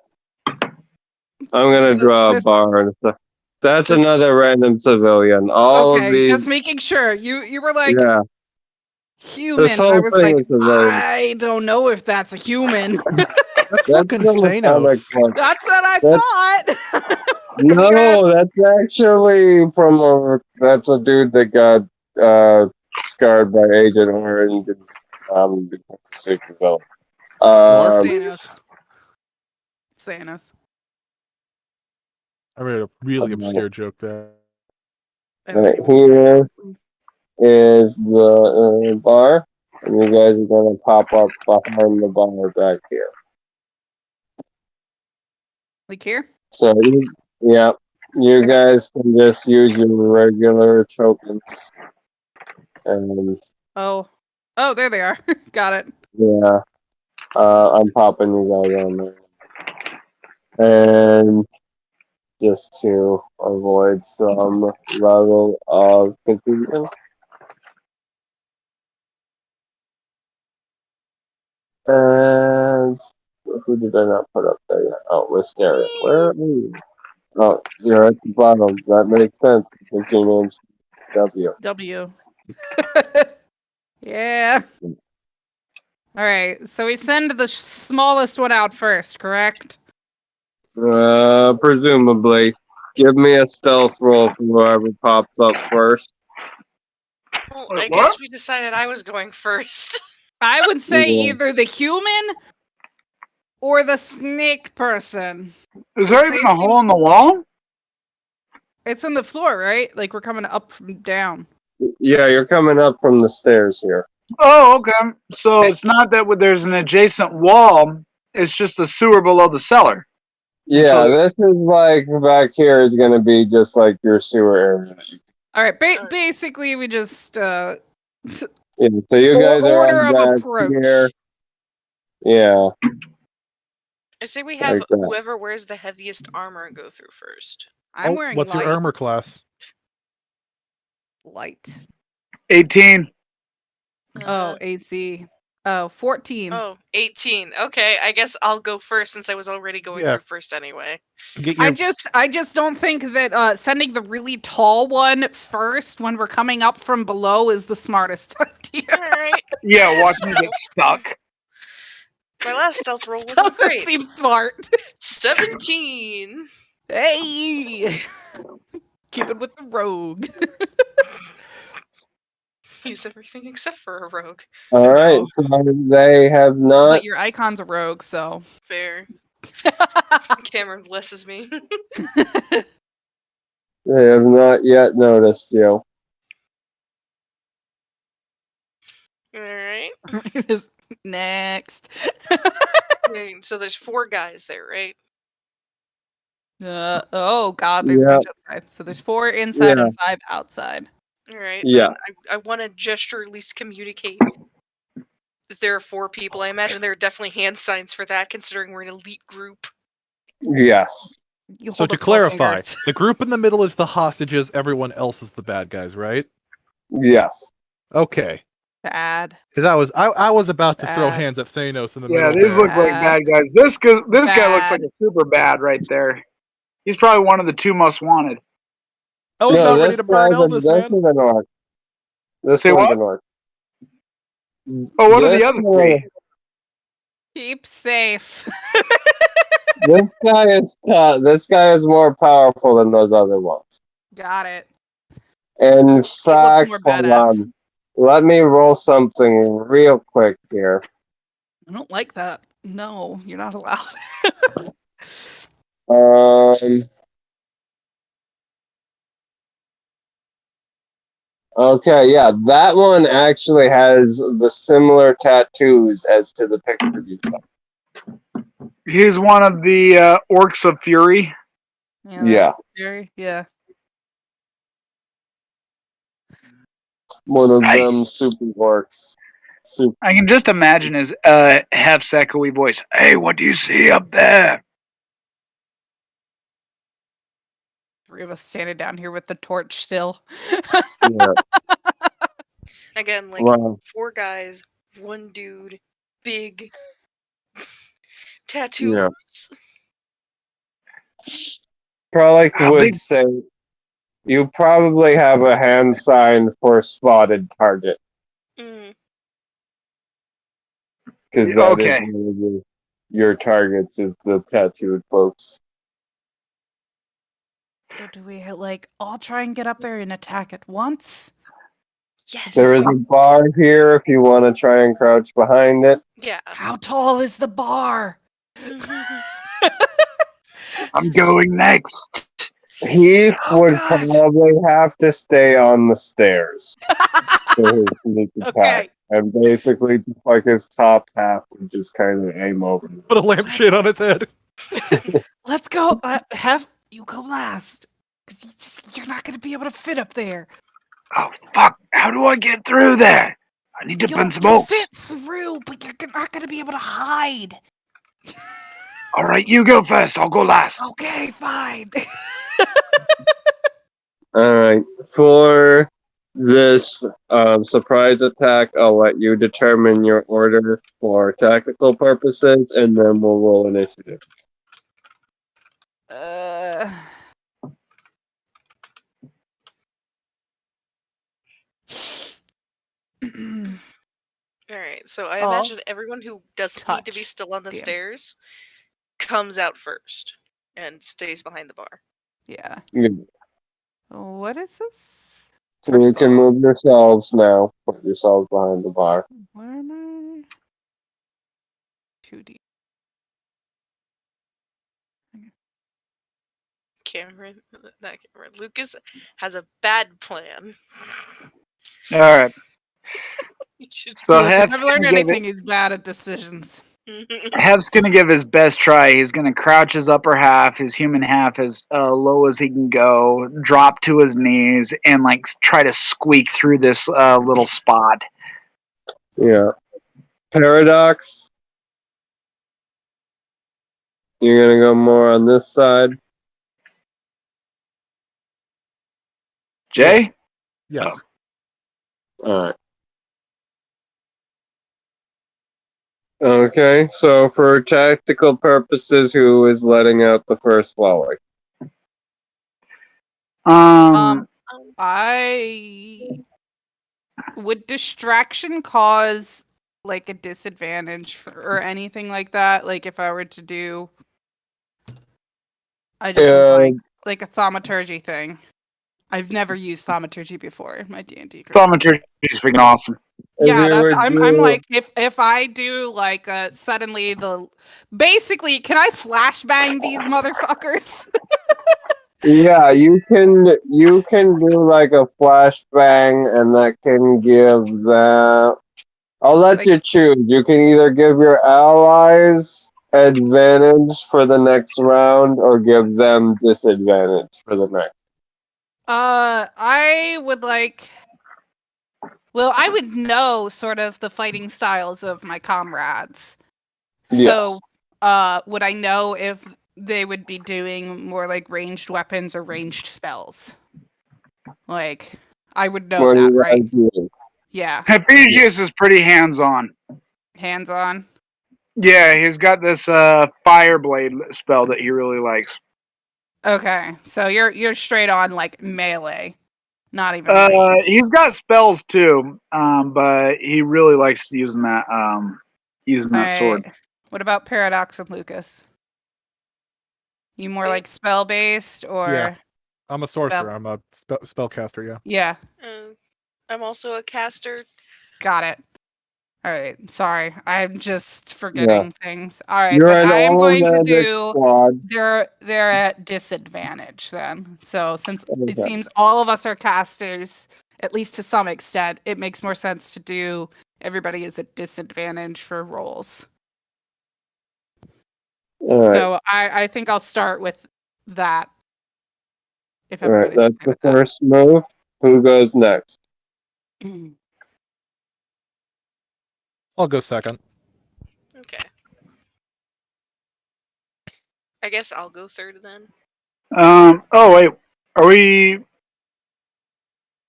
gonna draw a this- bar and stuff. That's this- another random civilian. All of okay, these, just making sure. You were like yeah. human. This I whole was thing like, is civilian. I don't know if that's a human. That's That's fucking from the comic Thanos. book. That's what I thought. No, that's actually from a. That's a dude that got scarred by Agent Orange and became a secret villain. Thanos. Thanos. I made a really obscure joke there. Right here is the bar, and you guys are gonna pop up behind the bar back here. Like here? So, yeah, you guys can just use your regular tokens, and Oh, there they are. Got it. yeah, I'm popping you guys on there, and just to avoid some level of confusion. And who did I not put up there yet? Oh, Wisteria. Where are you? Oh, you're at the bottom. That makes sense. I think your name's W. W. Yeah. All right. So we send the smallest one out first, correct? Presumably. Give me a stealth roll for whoever pops up first. Well, Wait, I guess what? we decided I was going first. I would say Yeah. either the human or the snake person. Is there even a hole in the wall? It's on the floor, right? Like we're coming up from down. Yeah, you're coming up from the stairs here. Oh, okay. So it's not that there's an adjacent wall. It's just the sewer below the cellar. Yeah, So- this is like back here is going to be just like your sewer area. All right. Basically, we just Yeah, so you guys are order on of back approach. here. Yeah. I say we have Like that. whoever wears the heaviest armor go through first. I'm wearing What's light. your armor class? Light. 18. Oh, AC. Oh, 14. Oh, 18. Okay, I guess I'll go first since I was already going Yeah. through first anyway. Get your I just don't think that sending the really tall one first when we're coming up from below is the smartest idea. Alright. Yeah, watch me get stuck. My last stealth roll wasn't Doesn't great. seem smart. 17. Hey! Keep it with the rogue. He's everything except for a rogue. All right, so they have not. But your icon's a rogue, so. Fair. Cameron blesses me. They have not yet noticed you. Alright. Just next. So there's 4 guys there, right? Oh god, there's a bunch outside. So there's 4 inside and 5 outside. Alright. Yeah. I want to gesture, at least communicate that there are 4 people. I imagine there are definitely hand signs for that, considering we're an elite group. Yes. You So hold to up 4 clarify, fingers. the group in the middle is the hostages, everyone else is the bad guys, right? Yes. Okay. Bad. Because I was about to throw Bad. hands at Thanos in the Yeah, middle these there. look like bad guys. This guy looks like Bad. a super bad right there. He's probably one of the 2 most wanted. Oh, No, not ready this to burn guy's a- Elvis, this man. is an orc. This Say one's what? an orc. Oh, what are This the other guy- 3? Keep safe. This guy is more powerful than those other ones. Got it. In fact, more hold badass. on. Let me roll something real quick here. I don't like that. No, you're not allowed. Okay, yeah, that one actually has the similar tattoos as to the picture you took. He's one of the Orcs of Fury. Yeah. Yeah. One of Hey. them super orcs. I can just imagine his half echoey voice. Hey, what do you see up there? 3 of us standing down here with the torch still. Yeah. Again, like Wow. 4 guys, 1 dude, big tattoos. Probably How would big- say you probably have a hand sign for spotted target Mm. because Okay. one of your targets is the tattooed folks. So do we all try and get up there and attack at once? Yes. There is a bar here if you want to try and crouch behind it. Yeah. How tall is the bar? I'm going next. He Oh, would gosh. probably have to stay on the stairs for his sneak attack. Okay. And basically, just like his top half would just kind of aim over. Put a lampshade on his head. Let's go. Hef, you go last. Because you're not going to be able to fit up there. Oh, fuck. How do I get through there? I need to You'll pin some bolts. fit through, but you're not going to be able to hide. All right, you go first. I'll go last. Okay, fine. All right. For this surprise attack, I'll let you determine your order for tactical purposes, and then we'll roll initiative. Alright, so I All imagine everyone who doesn't need to be touch still on the damage. stairs comes out first and stays behind the bar. Yeah. You What is this? you can move yourselves now. Put yourselves behind the bar. Where am I? 2D. Cameron, not Cameron, Lucas has a bad plan. All right. You should So Look, I've Hef's never learned gonna give anything. He's bad at decisions. Hef's gonna give his best try. He's gonna crouch his upper half, his human half, as low as he can go, drop to his knees, and try to squeak through this little spot. Yeah. Paradox. You're gonna go more on this side. Jay, Yes. All right. Okay, so for tactical purposes, who is letting out the first volley? I would distraction cause a disadvantage or anything like that. Like if I were to do I just have Yeah. like a thaumaturgy thing. I've never used thaumaturgy before in my D&D. Thaumaturgy is freaking awesome. Yeah, we that's would I'm do- like if I do like suddenly basically can I flashbang these motherfuckers? Yeah, you can do like a flashbang, and that can give that. I'll let Like- you choose. You can either give your allies advantage for the next round, or give them disadvantage for the next. I would like. Well, I would know sort of the fighting styles of my comrades. Yeah. So, would I know if they would be doing more like ranged weapons or ranged spells? Like, I would know What do that, you right? guys do? Yeah, Hephaestus is pretty hands-on. hands on. Yeah, he's got this fire blade spell that he really likes. Okay, so you're straight on like melee, not even. ranged. He's got spells too, but he really likes using that sword. Alright. What about Paradox and Lucas? You more Wait. like spell based or Yeah. I'm a sorcerer. Spell. I'm a spellcaster. Yeah. yeah? I'm also a caster. Got it. All right. Sorry, I'm just forgetting things. All right, You're then an I am going to all-magic do. squad. They're at disadvantage then. So since it Okay. seems all of us are casters, at least to some extent, it makes more sense to do everybody is at disadvantage for rolls. All right, So I think I'll start with that. If all right. everybody's That's okay the with that. first move. Who goes next? I'll go second. Okay. I guess I'll go third then. Oh wait, are we?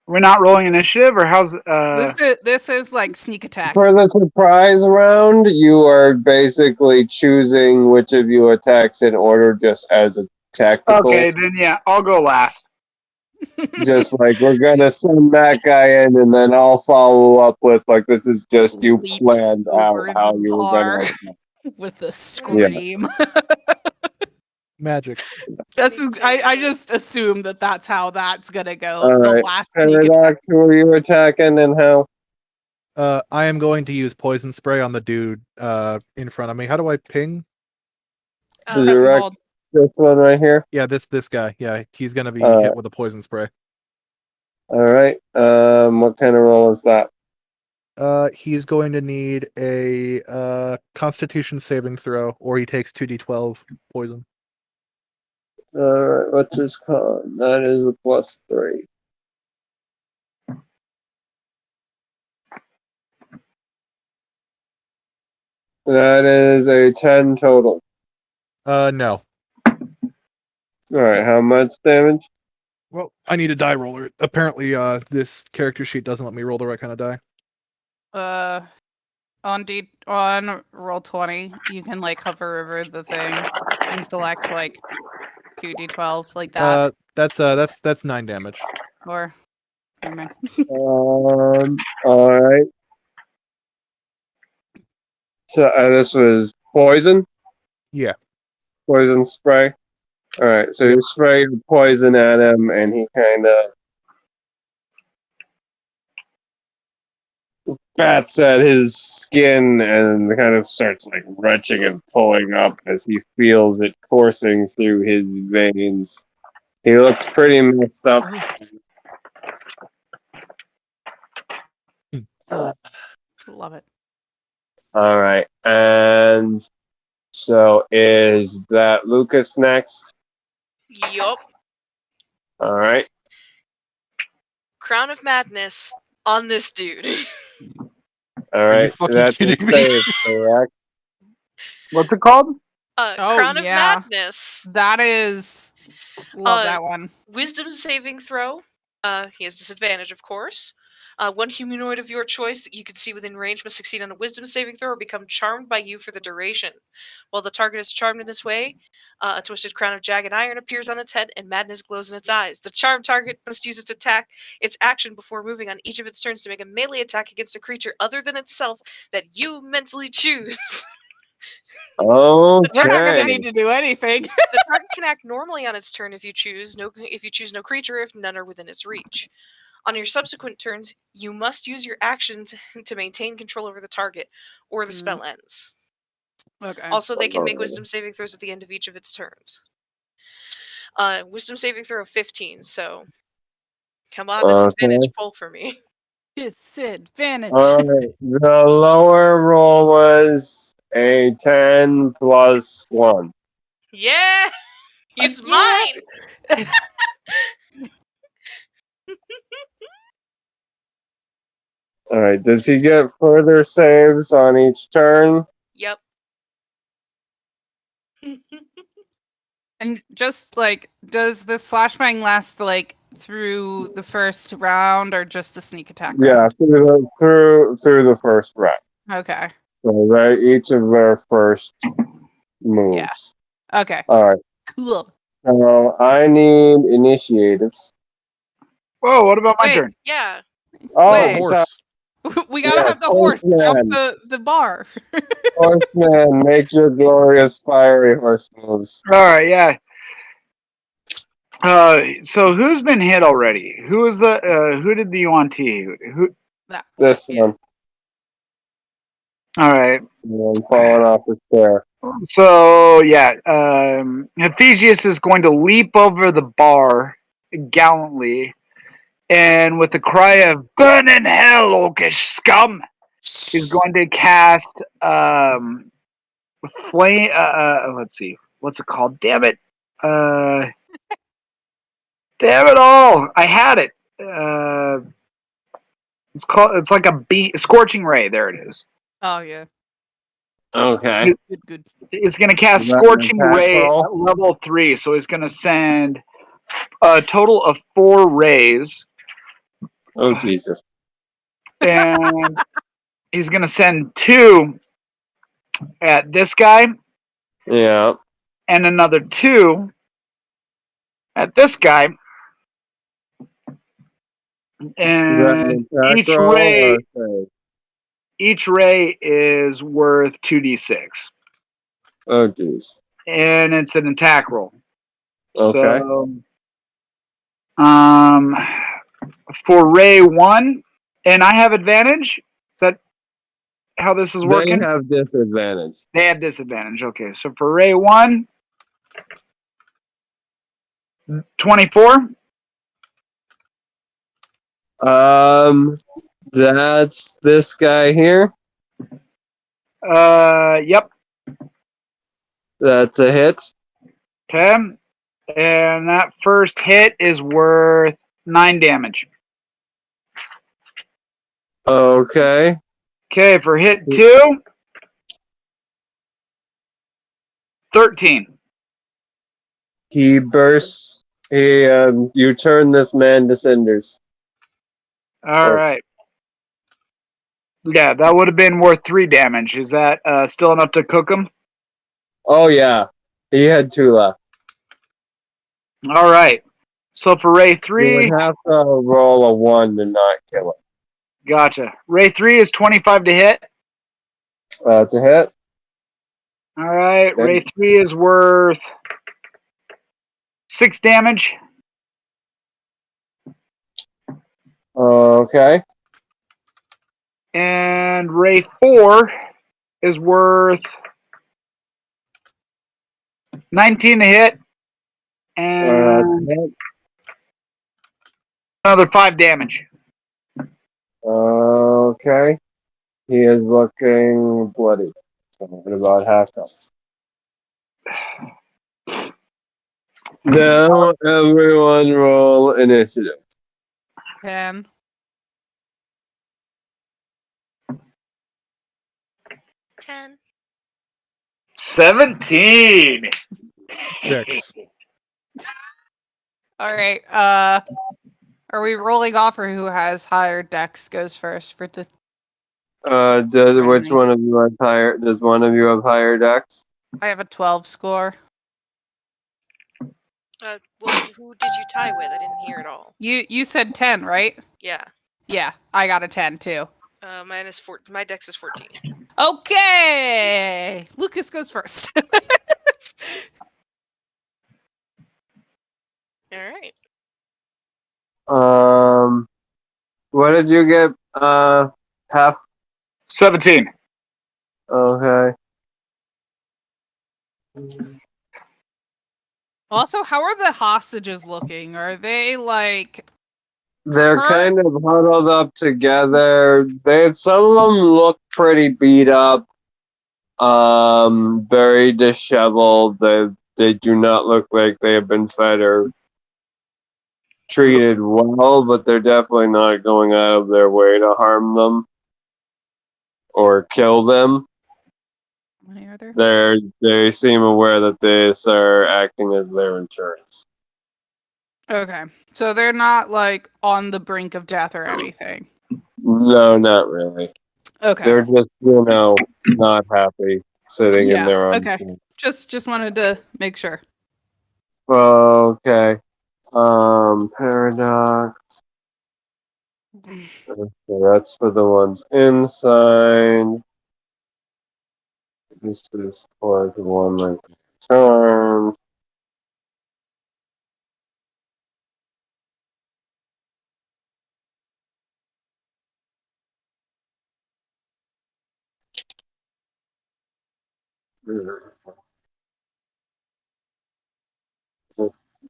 We're not rolling initiative, or how's? This is like sneak attack. For the surprise round, you are basically choosing which of you attacks in order, just as a tactical. Okay, then yeah, I'll go last. Just like we're gonna send that guy in, and then I'll follow up with like this is just you Leaps planned out over how the you were bar. gonna. attack. With a scream. Magic. I just assume that that's how that's gonna go. All The right. last sneak attack. Paradox, who are you attacking and how? I am going to use poison spray on the dude in front of me. How do I ping? The Press and direct- hold. This one right here. Yeah, this guy. Yeah, he's gonna be Uh, hit with a poison spray. All right. What kind of roll is that? He's going to need a Constitution saving throw, or he takes 2d12 poison. All right. What's his con? That is a +3. That is a 10 total. No. All right. How much damage? Well, I need a die roller. Apparently, this character sheet doesn't let me roll the right kind of die. On roll 20, you can like hover over the thing and select like 2d12 like that. That's 9 damage. Or never mind. All right. So this was poison. Yeah. Poison spray. All right. So you spray your poison at him, and he kind of bats at his skin and kind of starts like retching and pulling up as he feels it coursing through his veins. He looks pretty messed up. Love it. All right. And so is that Lucas next? Yup. All right. Crown of Madness on this dude. All right. fucking That's a kidding me? save, correct? What's it called? Oh, Crown of yeah. Madness. That is love Uh, that one. Wisdom saving throw. He has disadvantage, of course. One humanoid of your choice that you can see within range must succeed on a wisdom saving throw or become charmed by you for the duration. While the target is charmed in this way, a twisted crown of jagged iron appears on its head and madness glows in its eyes. The charmed target must use its action before moving on each of its turns to make a melee attack against a creature other than itself that you mentally choose. We're not gonna Okay. need to do anything. The target can act normally on its turn if you choose no creature if none are within its reach. On your subsequent turns, you must use your actions to maintain control over the target, or the spell ends. Okay. Also, they can make wisdom saving throws at the end of each of its turns. Wisdom saving throw of 15, so come on, disadvantage pull for me. Disadvantage. All right. The lower roll was a 10 plus 1. Yeah! He's Yeah. mine! All right. Does he get further saves on each turn? Yep. And just like, does this flashbang last like through the first round or just the sneak attack Yeah, round? through the first round. Okay. So they each of their first moves. Okay. All right. Cool. So I need initiatives. Whoa, what about my Wait. turn? Yeah. Oh, Wait. Horse. We gotta Yeah, have the horse jump horseman. the bar. Horseman, make your glorious fiery horse moves. All right, yeah. So who's been hit already? Who is the who did the Yuan-Ti? Who? This Yeah. one. All right. And falling off his chair. So yeah, Ephesius is going to leap over the bar gallantly, and with a cry of "Burn in hell, orcish scum!" he's going to cast flame. Let's see, what's it called? Damn it! Damn it all! I had it. It's called. It's like a scorching ray. There it is. Oh yeah. Okay. Good. He's going to cast Is that an Scorching attack Ray roll? at level 3, so he's going to send a total of 4 rays, Oh, Jesus. and he's going to send 2 at this guy, Yeah. and another 2 at this guy. Is that an And attack each roll ray, or save? each ray is worth 2d6, Oh, jeez. and it's an attack roll. Okay. So, for Ray 1, and I have advantage. Is that how this is working? They have disadvantage. They have disadvantage. Okay, so for Ray 1, 24. That's this guy here. Yep. That's a hit. Okay. And that first hit is worth 9 damage. Okay. Okay, for hit 2, 13. He bursts. You turn this man to cinders. All right. Yeah, that would have been worth 3 damage. Is that still enough to cook him? Oh, yeah. He had 2 left. All right. So for Ray You 3, would have to roll a 1 to not kill him. gotcha. Ray 3 is 25 to hit. That's a hit. All right. Okay. Ray 3 is worth 6 damage. Okay. And Ray 4 is worth 19 to hit. And another 5 damage. Okay. He is looking bloody. So at about half health. Now everyone roll initiative. 10. 10. 17. 6. All right. Are we rolling off, or who has higher dex goes first for the? Which one of you have higher? Does one of you have higher dex? I have a 12 score. Well, who did you tie with? I didn't hear it all. You said 10, right? Yeah. Yeah, I got a 10 too. My dex is 14. Okay, Lucas goes first. All right. What did you get? Half. 17. Okay. Also, how are the hostages looking? Are they like? They're Hurt? kind of huddled up together. Some of them look pretty beat up. Very disheveled. They do not look like they have been fed or treated well, but they're definitely not going out of their way to harm them or kill them. How many are there? They seem aware that this are acting as their insurance. Okay, so they're not like on the brink of death or anything. No, not really. Okay. They're just, not happy sitting in their own Okay. seat. Just wanted to make sure. Okay. Paradox. Okay, that's for the ones inside. This is for the one like charmed.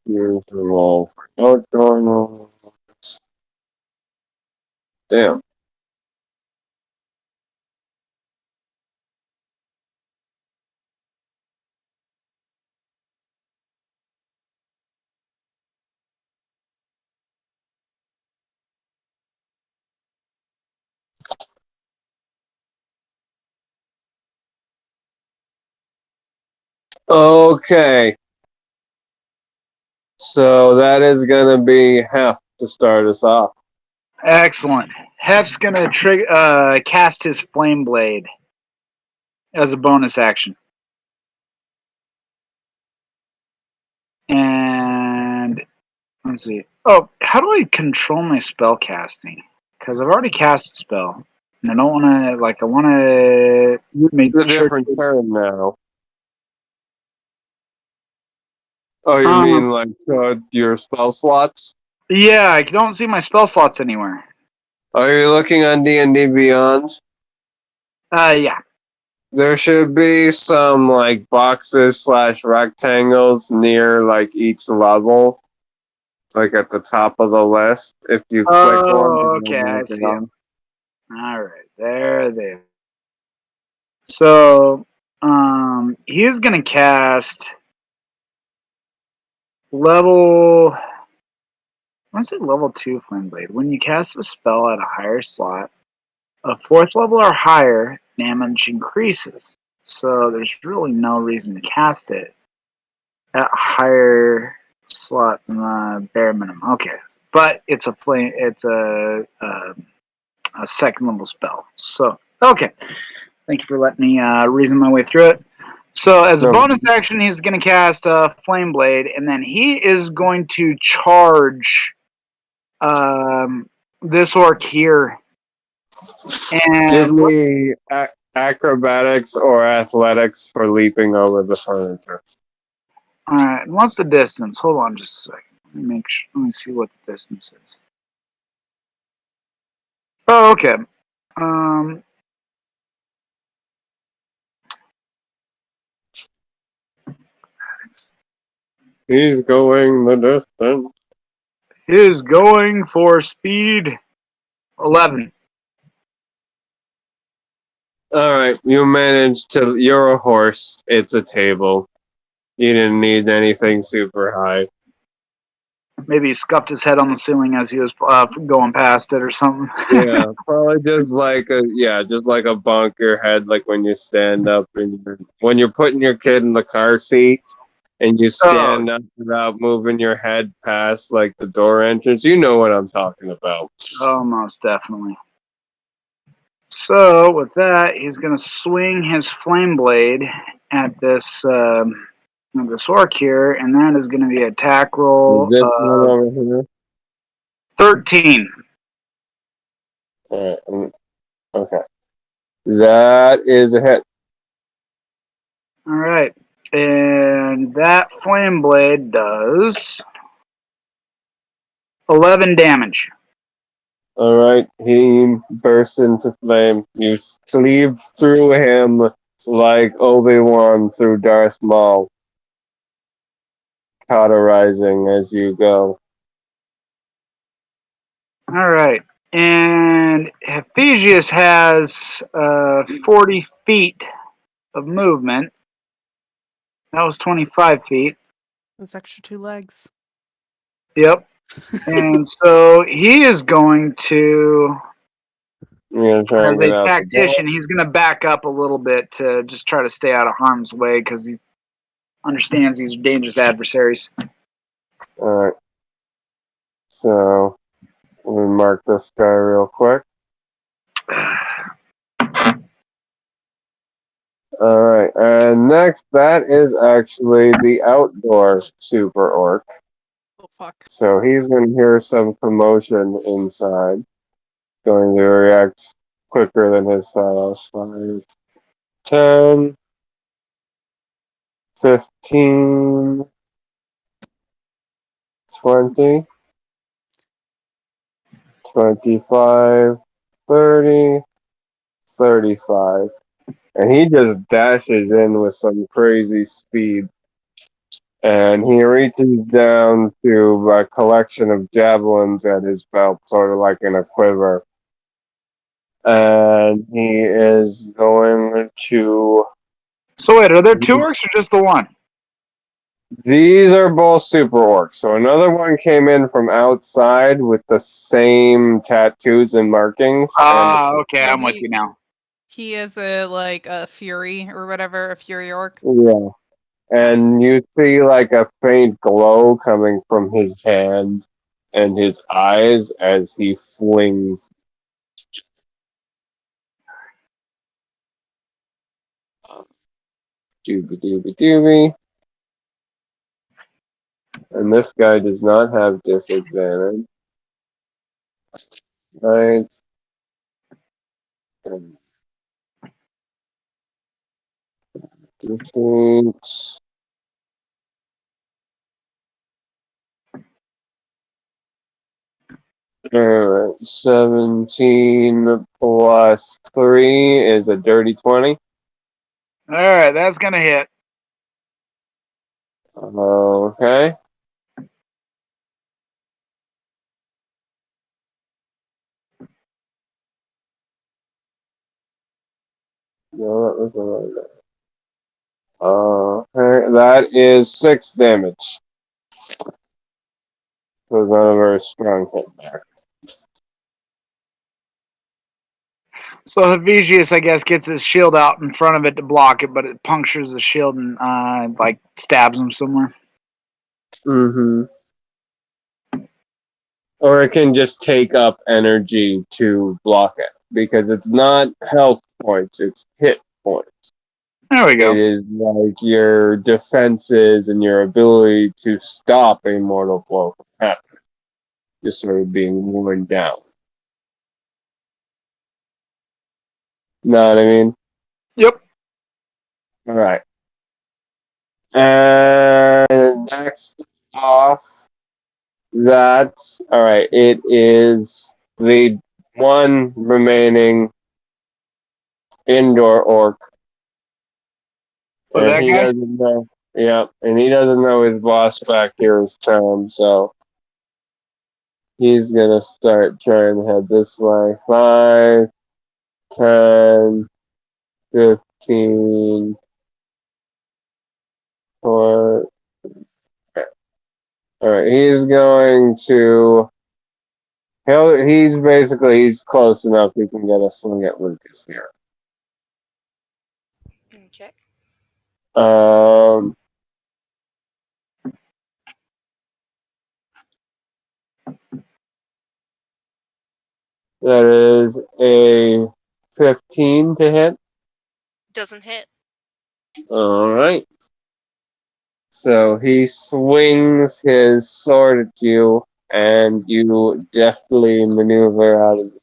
Here's the roll for outdoor noise. Damn. Okay. So that is gonna be Hef to start us off. Excellent. Hef's gonna cast his Flame Blade as a bonus action. And let's see. Oh, how do I control my spell casting? Because I've already cast a spell, and I don't want to. I want to make It's a sure. different turn now. Oh, you mean like your spell slots? Yeah, I don't see my spell slots anywhere. Are you looking on D&D Beyond? Yeah. There should be some like boxes / rectangles near like each level, like at the top of the list. If you click one, Oh, okay, I see it. All right, there they are. So, he is gonna cast level. I want to say level 2 Flame Blade. When you cast a spell at a higher slot, a 4th level or higher, damage increases. So there's really no reason to cast it at a higher slot than the bare minimum. Okay, but it's a flame. It's a 2nd level spell. So okay, thank you for letting me reason my way through it. So as a bonus action, he's going to cast Flame Blade, and then he is going to charge this orc here. And give me acrobatics or athletics for leaping over the furniture. All right, and what's the distance? Hold on just a second. Let me see what the distance is. Oh, okay. He's going the distance. Is going for speed 11. All right, you managed to. You're a horse. It's a table. You didn't need anything super high. Maybe he scuffed his head on the ceiling as he was going past it or something. Yeah, probably just like a bonk your head, like when you stand up and when you're putting your kid in the car seat and you stand up without moving your head past like the door entrance. You know what I'm talking about. Oh, most definitely. So with that, he's gonna swing his flame blade at this orc here, and that is gonna be an attack roll. This one over here. 13. All right, Okay. That is a hit. All right. And that flame blade does 11 damage. All right. He bursts into flame. You cleave through him like Obi-Wan through Darth Maul, cauterizing as you go. All right. And Hephaestus has 40 feet of movement. That was 25 feet. Those extra 2 legs. Yep. And so he is going to, You're gonna try and as a get out the door. tactician, he's going to back up a little bit to just try to stay out of harm's way because he understands these are dangerous adversaries. All right. So let me mark this guy real quick. All right, and next, that is actually the outdoor super orc. Oh fuck. So he's going to hear some commotion inside. Going to react quicker than his fellows. 5, 10, 15, 20, 25, 30, 35. And he just dashes in with some crazy speed. And he reaches down to a collection of javelins at his belt, sort of like in a quiver. And he is going to... So wait, are there 2 orcs or just the one? These are both super orcs. So another one came in from outside with the same tattoos and markings. Okay, Yeah, I'm with you now. He is a fury or whatever, a fury orc. Yeah. And you see like a faint glow coming from his hand and his eyes as he flings. Doobie. And this guy does not have disadvantage. Right. Defeat. Alright, 17 plus 3 is a dirty 20. All right, that's going to hit. Okay. No, that was the wrong guy. Okay, that is 6 damage. So it's not a very strong hit there. So Hephaestus, I guess, gets his shield out in front of it to block it, but it punctures the shield and stabs him somewhere. Mm-hmm. Or it can just take up energy to block it. Because it's not health points, it's hit points. There we go. It is like your defenses and your ability to stop a mortal blow from happening. Just sort of being worn down. Know what I mean? Yep. Alright. And next off that, alright, it is the one remaining indoor orc. Oh, that And he guy? doesn't know. Yeah, and he doesn't know his boss back here is Tom, so he's gonna start trying to head this way. 5, 10, 15, 4. Alright, he's going to. He's close enough he can get a swing at Lucas here. Okay. That is a 15 to hit. Doesn't hit. Alright. So he swings his sword at you, and you deftly maneuver out of it.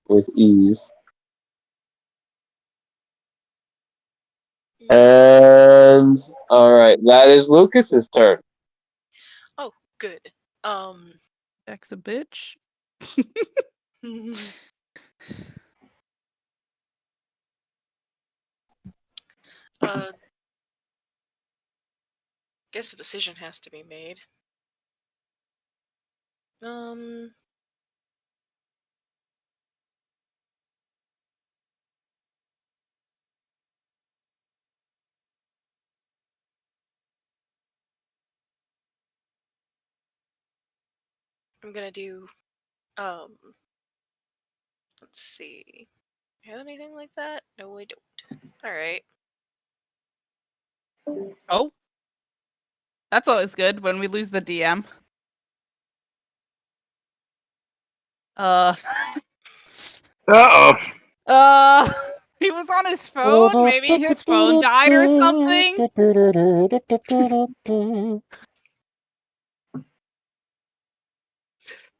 with ease. And all right, that is Lucas's turn. Oh, good. Jack's a bitch. Guess a decision has to be made. I'm gonna do, let's see. Have anything like that? No, I don't. Alright. Oh. That's always good when we lose the DM. Uh-oh. He was on his phone. Maybe his phone died or something.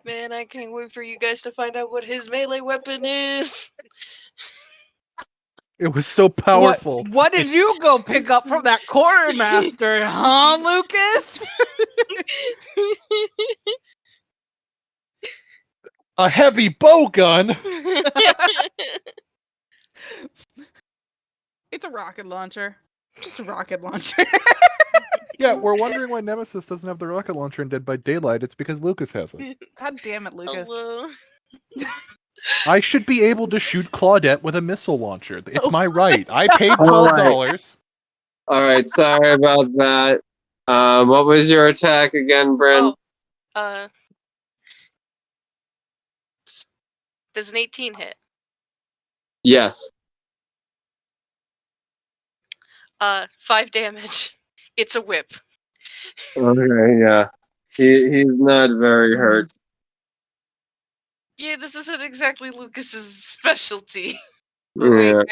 Man, I can't wait for you guys to find out what his melee weapon is. It was so powerful. What did you go pick up from that quartermaster, huh, Lucas? A heavy bow gun. It's a rocket launcher. Just a rocket launcher. Yeah, we're wondering why Nemesis doesn't have the rocket launcher in Dead by Daylight. It's because Lucas has it. God damn it, Lucas. Hello. I should be able to shoot Claudette with a missile launcher. It's Oh my right. I paid All right. $12. All right, sorry about that. What was your attack again, Bryn? Does an 18 hit? Yes. 5 damage. It's a whip. Okay, yeah. He's not very hurt. Yeah, this isn't exactly Lucas's specialty. Wait, Yeah.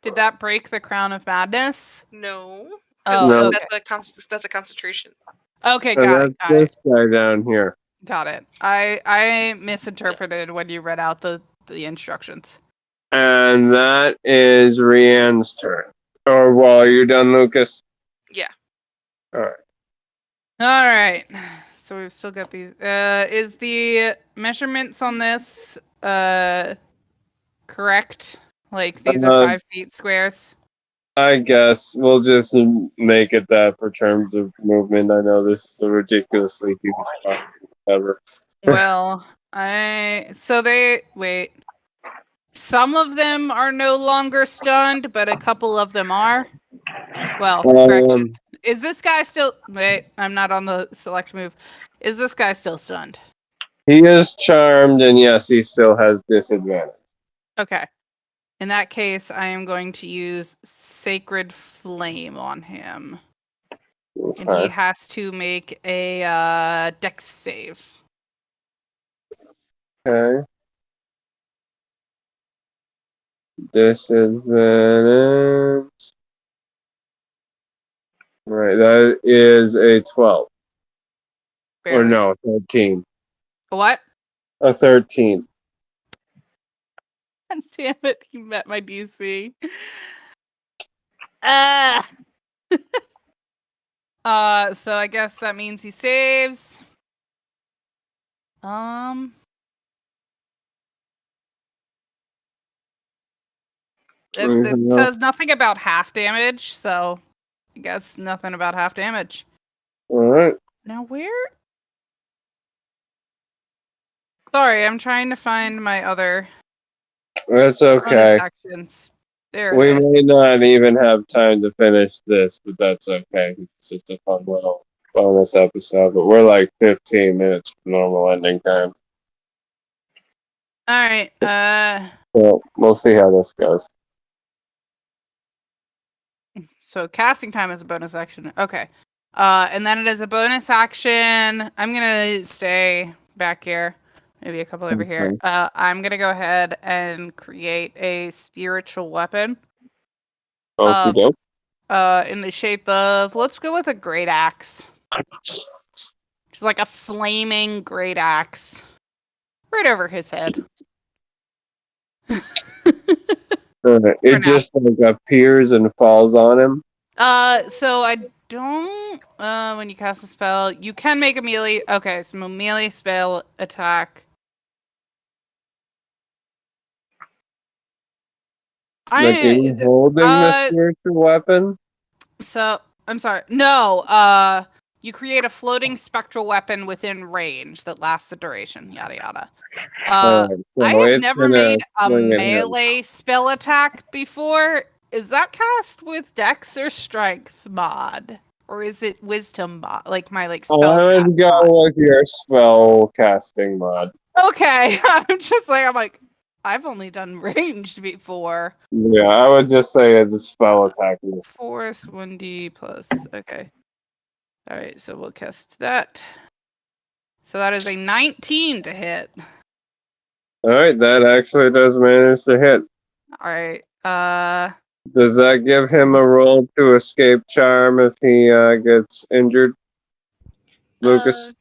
did that break the Crown of Madness? No. Oh, No. okay. That's a concentration. Okay, So got it. that's this guy down here. Got it. I misinterpreted when you read out the instructions. And that is Rianne's turn. Or, well, are you done, Lucas? Yeah. All right. All right. So we've still got these. Is the measurements on this correct? Like these are 5 feet squares. I guess we'll just make it that for terms of movement. I know this is a ridiculously huge spot. Whatever. Well, wait. Some of them are no longer stunned, but a couple of them are. Well, correction. Is this guy still? Wait, I'm not on the select move. Is this guy still stunned? He is charmed, and yes, he still has disadvantage. Okay. In that case, I am going to use Sacred Flame on him. And he has to make a Dex save. Okay. Disadvantage. Right, that is a 12. Or no, 13. What? A 13. Damn it, he met my DC. So I guess that means he saves. It says nothing about half damage, so I guess nothing about half damage. Alright. Now where? Sorry, I'm trying to find my other That's okay. actions. There it We is. may not even have time to finish this, but that's okay. It's just a fun little bonus episode. But we're like 15 minutes from normal ending time. Alright, So we'll see how this goes. so casting time is a bonus action. Okay. And then it is a bonus action. I'm gonna stay back here. Maybe a couple over here. I'm gonna go ahead and create a spiritual weapon. Okie doke. In the shape of, let's go with a great axe. Just like a flaming great axe. Right over his head. It just like appears and falls on him. So I don't. When you cast a spell, you can make a melee. Okay, so a melee spell attack. Like he's holding the spiritual weapon. So I'm sorry. No. You create a floating spectral weapon within range that lasts the duration. Yada yada. Alright, so I have it's never gonna made a swing at him. melee spell attack before. Is that cast with Dex or Strength mod, or is it Wisdom mod? Like my spell I would cast go mod? with your spell casting mod. Okay, I'm like I've only done ranged before. Yeah, I would just say it's a spell attack. Force 1d plus. Okay. All right, so we'll cast that. So that is a 19 to hit. Alright, that actually does manage to hit. All right. Does that give him a roll to escape charm if he gets injured? Lucas?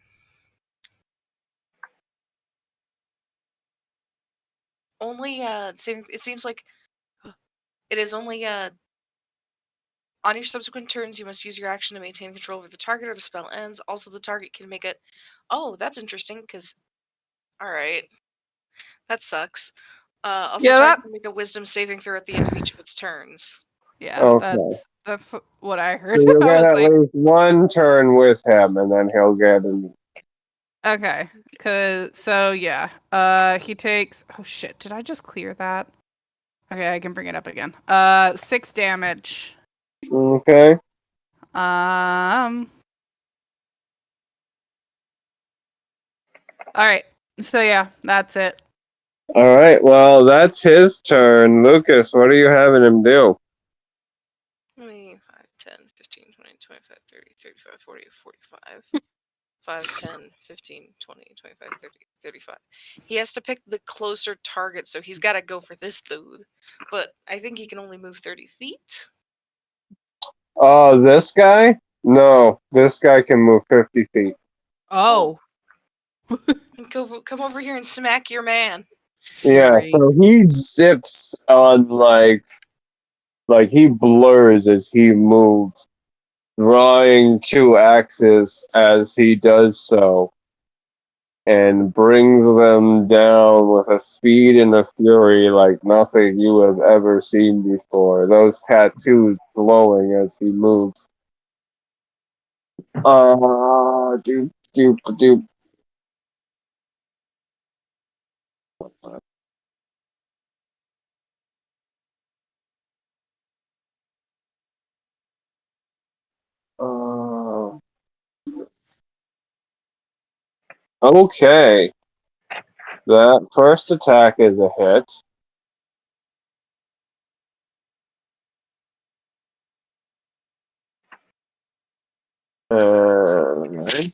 Only it seems like it is only on your subsequent turns you must use your action to maintain control over the target or the spell ends. Also the target can make it. Oh, that's interesting because alright. That sucks. Also Yeah, target that- can make a wisdom saving throw at the end of each of its turns. Yeah, Okay. that's what I So heard. you'll I get was at like, least one turn with him, and then he'll get an. okay, he takes. Oh shit! Did I just clear that? Okay, I can bring it up again. 6 damage. Okay. All right. So yeah, that's it. Alright, well, that's his turn. Lucas, what are you having him do? 5, 10, 15, 20, 25, 30, 35, 40, 45. 5, 10, 15, 20, 25, 30, 35. He has to pick the closer target, so he's got to go for this dude. But I think he can only move 30 feet. Oh, this guy? No, this guy can move 50 feet. Oh. Come over here and smack your man. Yeah, Fury. so he zips on like he blurs as he moves, drawing 2 axes as he does so, and brings them down with a speed and a fury like nothing you have ever seen before. Those tattoos glowing as he moves. Doop, doop, doop. Okay. That first attack is a hit. Right.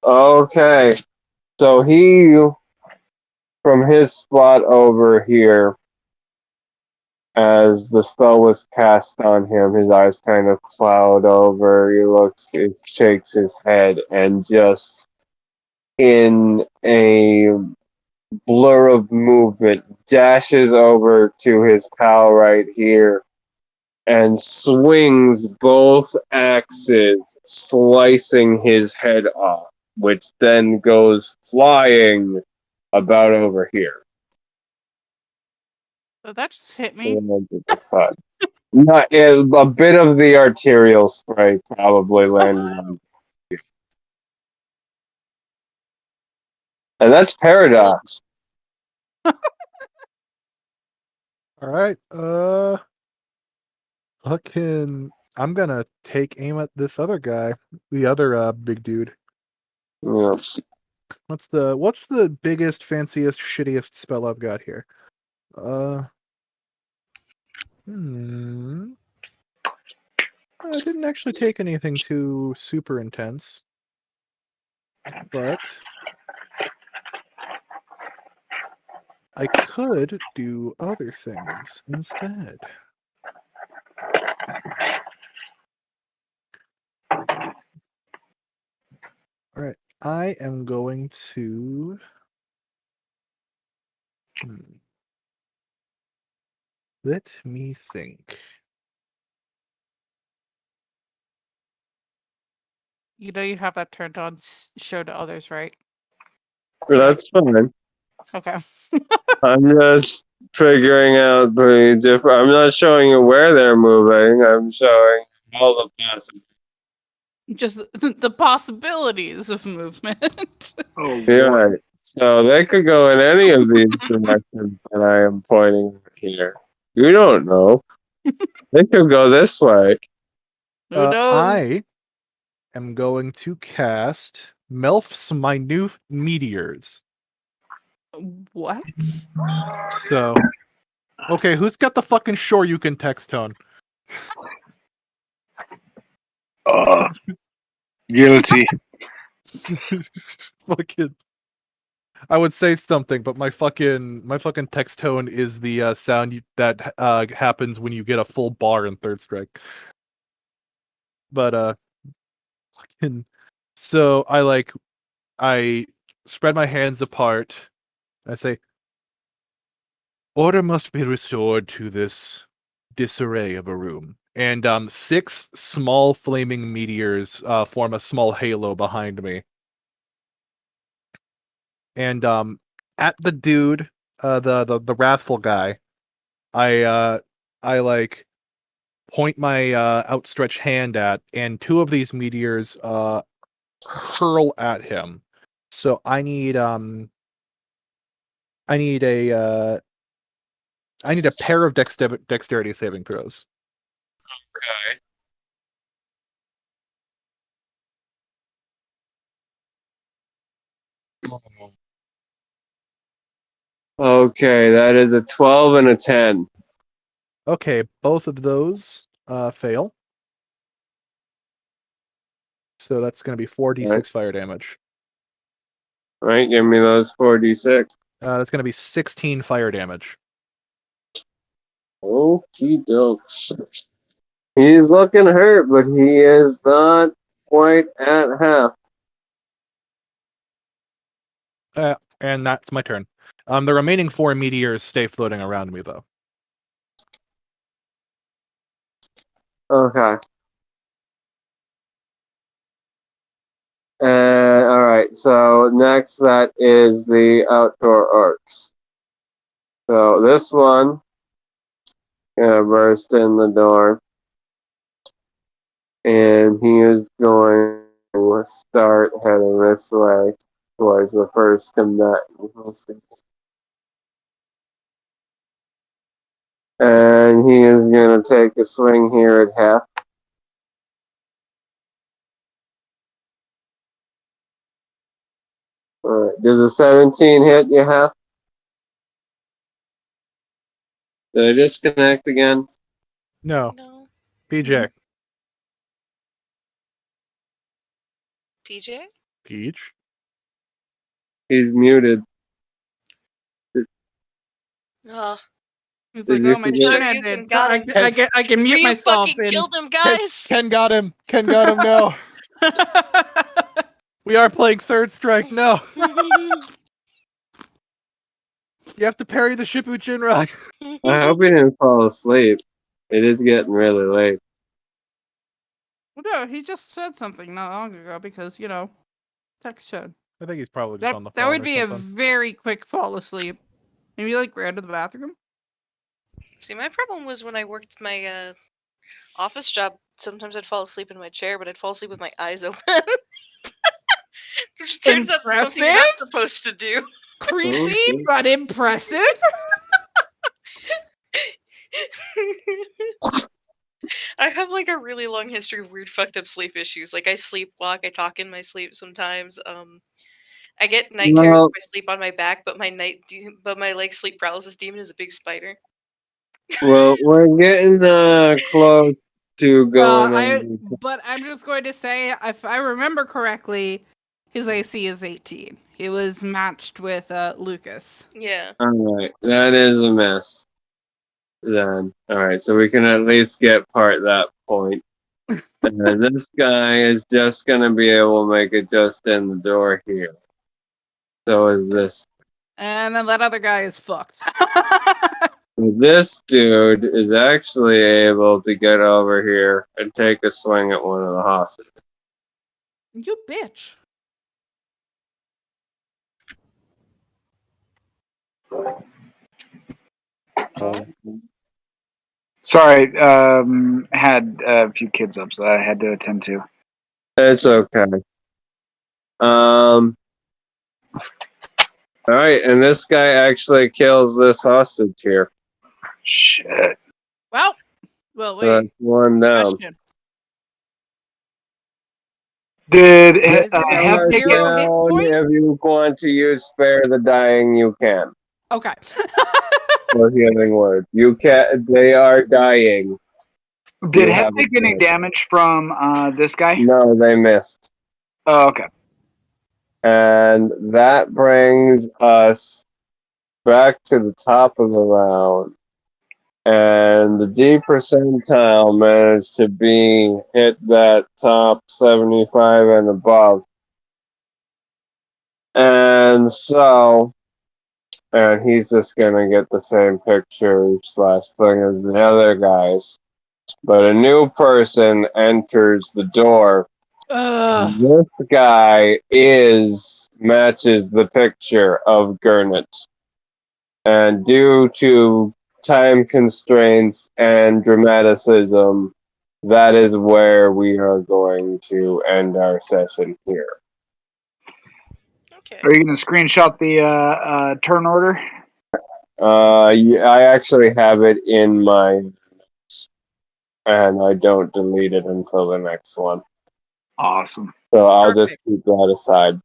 Okay. So he, from his spot over here, as the spell was cast on him, his eyes kind of cloud over. He shakes his head, and just in a blur of movement, dashes over to his pal right here and swings both axes, slicing his head off, which then goes flying about over here. So that just hit me. Not a bit of the arterial spray probably landed on you. And that's Paradox. All right. I'm gonna take aim at this other guy, the other big dude. Yeah. What's the biggest, fanciest, shittiest spell I've got here? I didn't actually take anything too super intense, but I could do other things instead. All right, I am going to. Let me think. You know you have that turned on show to others, right? That's fine. Okay. I'm just figuring out the different. I'm not showing you where they're moving. I'm showing all the possibilities. Just the possibilities of movement. Oh, Yeah, boy. right. So they could go in any of these directions that I am pointing here. You don't know. They could go this way. Who knows? I am going to cast Melf's Minute Meteors. What? So, okay, who's got the fucking Sure You Can text tone? Guilty. Fucking. I would say something, but my fucking text tone is the sound that happens when you get a full bar in Third Strike. But fucking. So I spread my hands apart. I say, order must be restored to this disarray of a room. And 6 small flaming meteors form a small halo behind me. And at the dude, the wrathful guy, I like point my outstretched hand at, and 2 of these meteors hurl at him. So I need a pair of dexterity saving throws. Okay. Okay, that is a 12 and a 10. Okay, both of those fail. So that's going to be 4d6 Right. fire damage. All right, give me those 4d6. That's going to be 16 fire damage. Okie dokes. He's looking hurt, but he is not quite at half. And that's my turn. The remaining 4 meteors stay floating around me, though. Okay. All right. So next, that is the outdoor orcs. So this one gonna burst in the door, and he is going to start heading this way towards the first combatant. And he is gonna take a swing here at half. Alright, does a 17 hit you half? Did I disconnect again? No, No. PJ. PJ? Peach? He's muted. Oh, He's Did like, you oh, my forget? turn Sure you ended. can So got I, him. I can mute we myself. fucking killed him, Ken, guys! Ken got him. Ken got him. No. We are playing Third Strike. No. You have to parry the Shipu Jinrai. I hope he didn't fall asleep. It is getting really late. No, he just said something not long ago because, text showed. I think he's probably just on the phone. That would or be a something. very quick fall asleep. Maybe ran to the bathroom. See, my problem was when I worked my office job, sometimes I'd fall asleep in my chair, but I'd fall asleep with my eyes open. Which turns out it's something you're not Impressive? supposed to do. Creepy, Okay. but impressive. I have like a really long history of weird fucked up sleep issues. Like I sleepwalk, I talk in my sleep sometimes. I get night terrors Well, if I sleep on my back, but my like sleep paralysis demon is a big spider. well, we're getting close to going on. But I'm just going to say, if I remember correctly, His AC is 18. He was matched with Lucas. Yeah. Alright, that is a mess. Then. Alright, so we can at least get that point. And then this guy is just gonna be able to make it just in the door here. So is this. And then that other guy is fucked. This dude is actually able to get over here and take a swing at one of the hostages. You bitch. Sorry, had a few kids up, so I had to attend to. It's okay. Alright, and this guy actually kills this hostage here. Shit. Well, So wait. that's one down. Question. Did Is it have a taken? zero hit point? If you want to use spare the dying, you can. Okay. For healing word. You can. They are dying. Did You have have a taken any chance. damage from this guy? No, they missed. Oh, okay. And that brings us back to the top of the round. And the D percentile managed to hit that top 75 and above. And so, and he's just gonna get the same picture / thing as the other guys. But a new person enters the door. Ugh. This guy matches the picture of Gurnet. And due to time constraints and dramaticism, that is where we are going to end our session here. Okay. Are you going to screenshot the turn order? I actually have it in my notes, and I don't delete it until the next one. Awesome. So I'll just Perfect. keep that aside.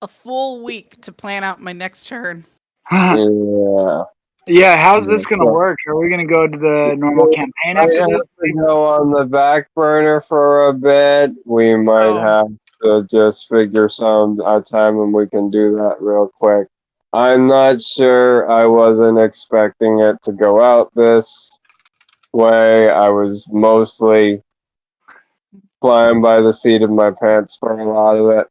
A full week to plan out my next turn. Yeah. Yeah, how's this Yeah, going to so- work? Are we going to go to the normal campaign I after have this? to go on the back burner for a bit. We might Oh. have to just figure a time when we can do that real quick. I'm not sure. I wasn't expecting it to go out this way. I was mostly flying by the seat of my pants for a lot of it.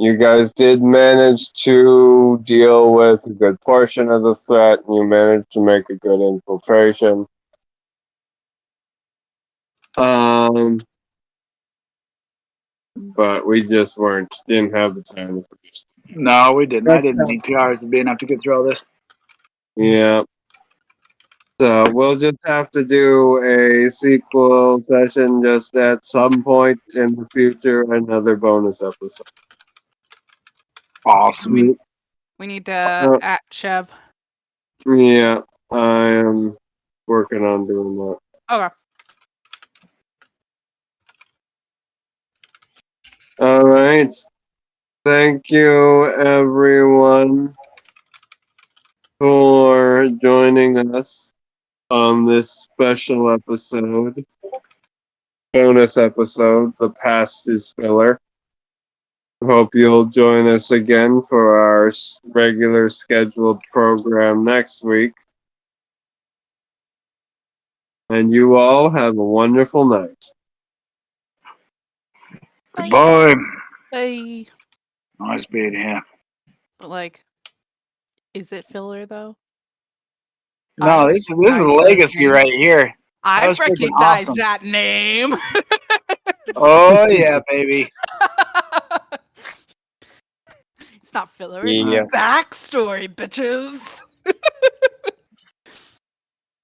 You guys did manage to deal with a good portion of the threat, and you managed to make a good infiltration. But we just didn't have the time to produce. No, we didn't. I didn't need 2 hours to be enough to get through all this. Yeah. So we'll just have to do a sequel session just at some point in the future, another bonus episode. Awesome. We need to at Chev. Yeah, I am working on doing that. Okay. All right. Thank you, everyone, for joining us on this special episode, bonus episode, The Past is Filler. Hope you'll join us again for our regular scheduled program next week. And you all have a wonderful night. Goodbye. Hey. Nice being here. But like, is it filler though? No, this is recognize those legacy names. right here. I was freaking recognize awesome. that name. Oh yeah, baby. It's not filler. It's Yeah. backstory, bitches.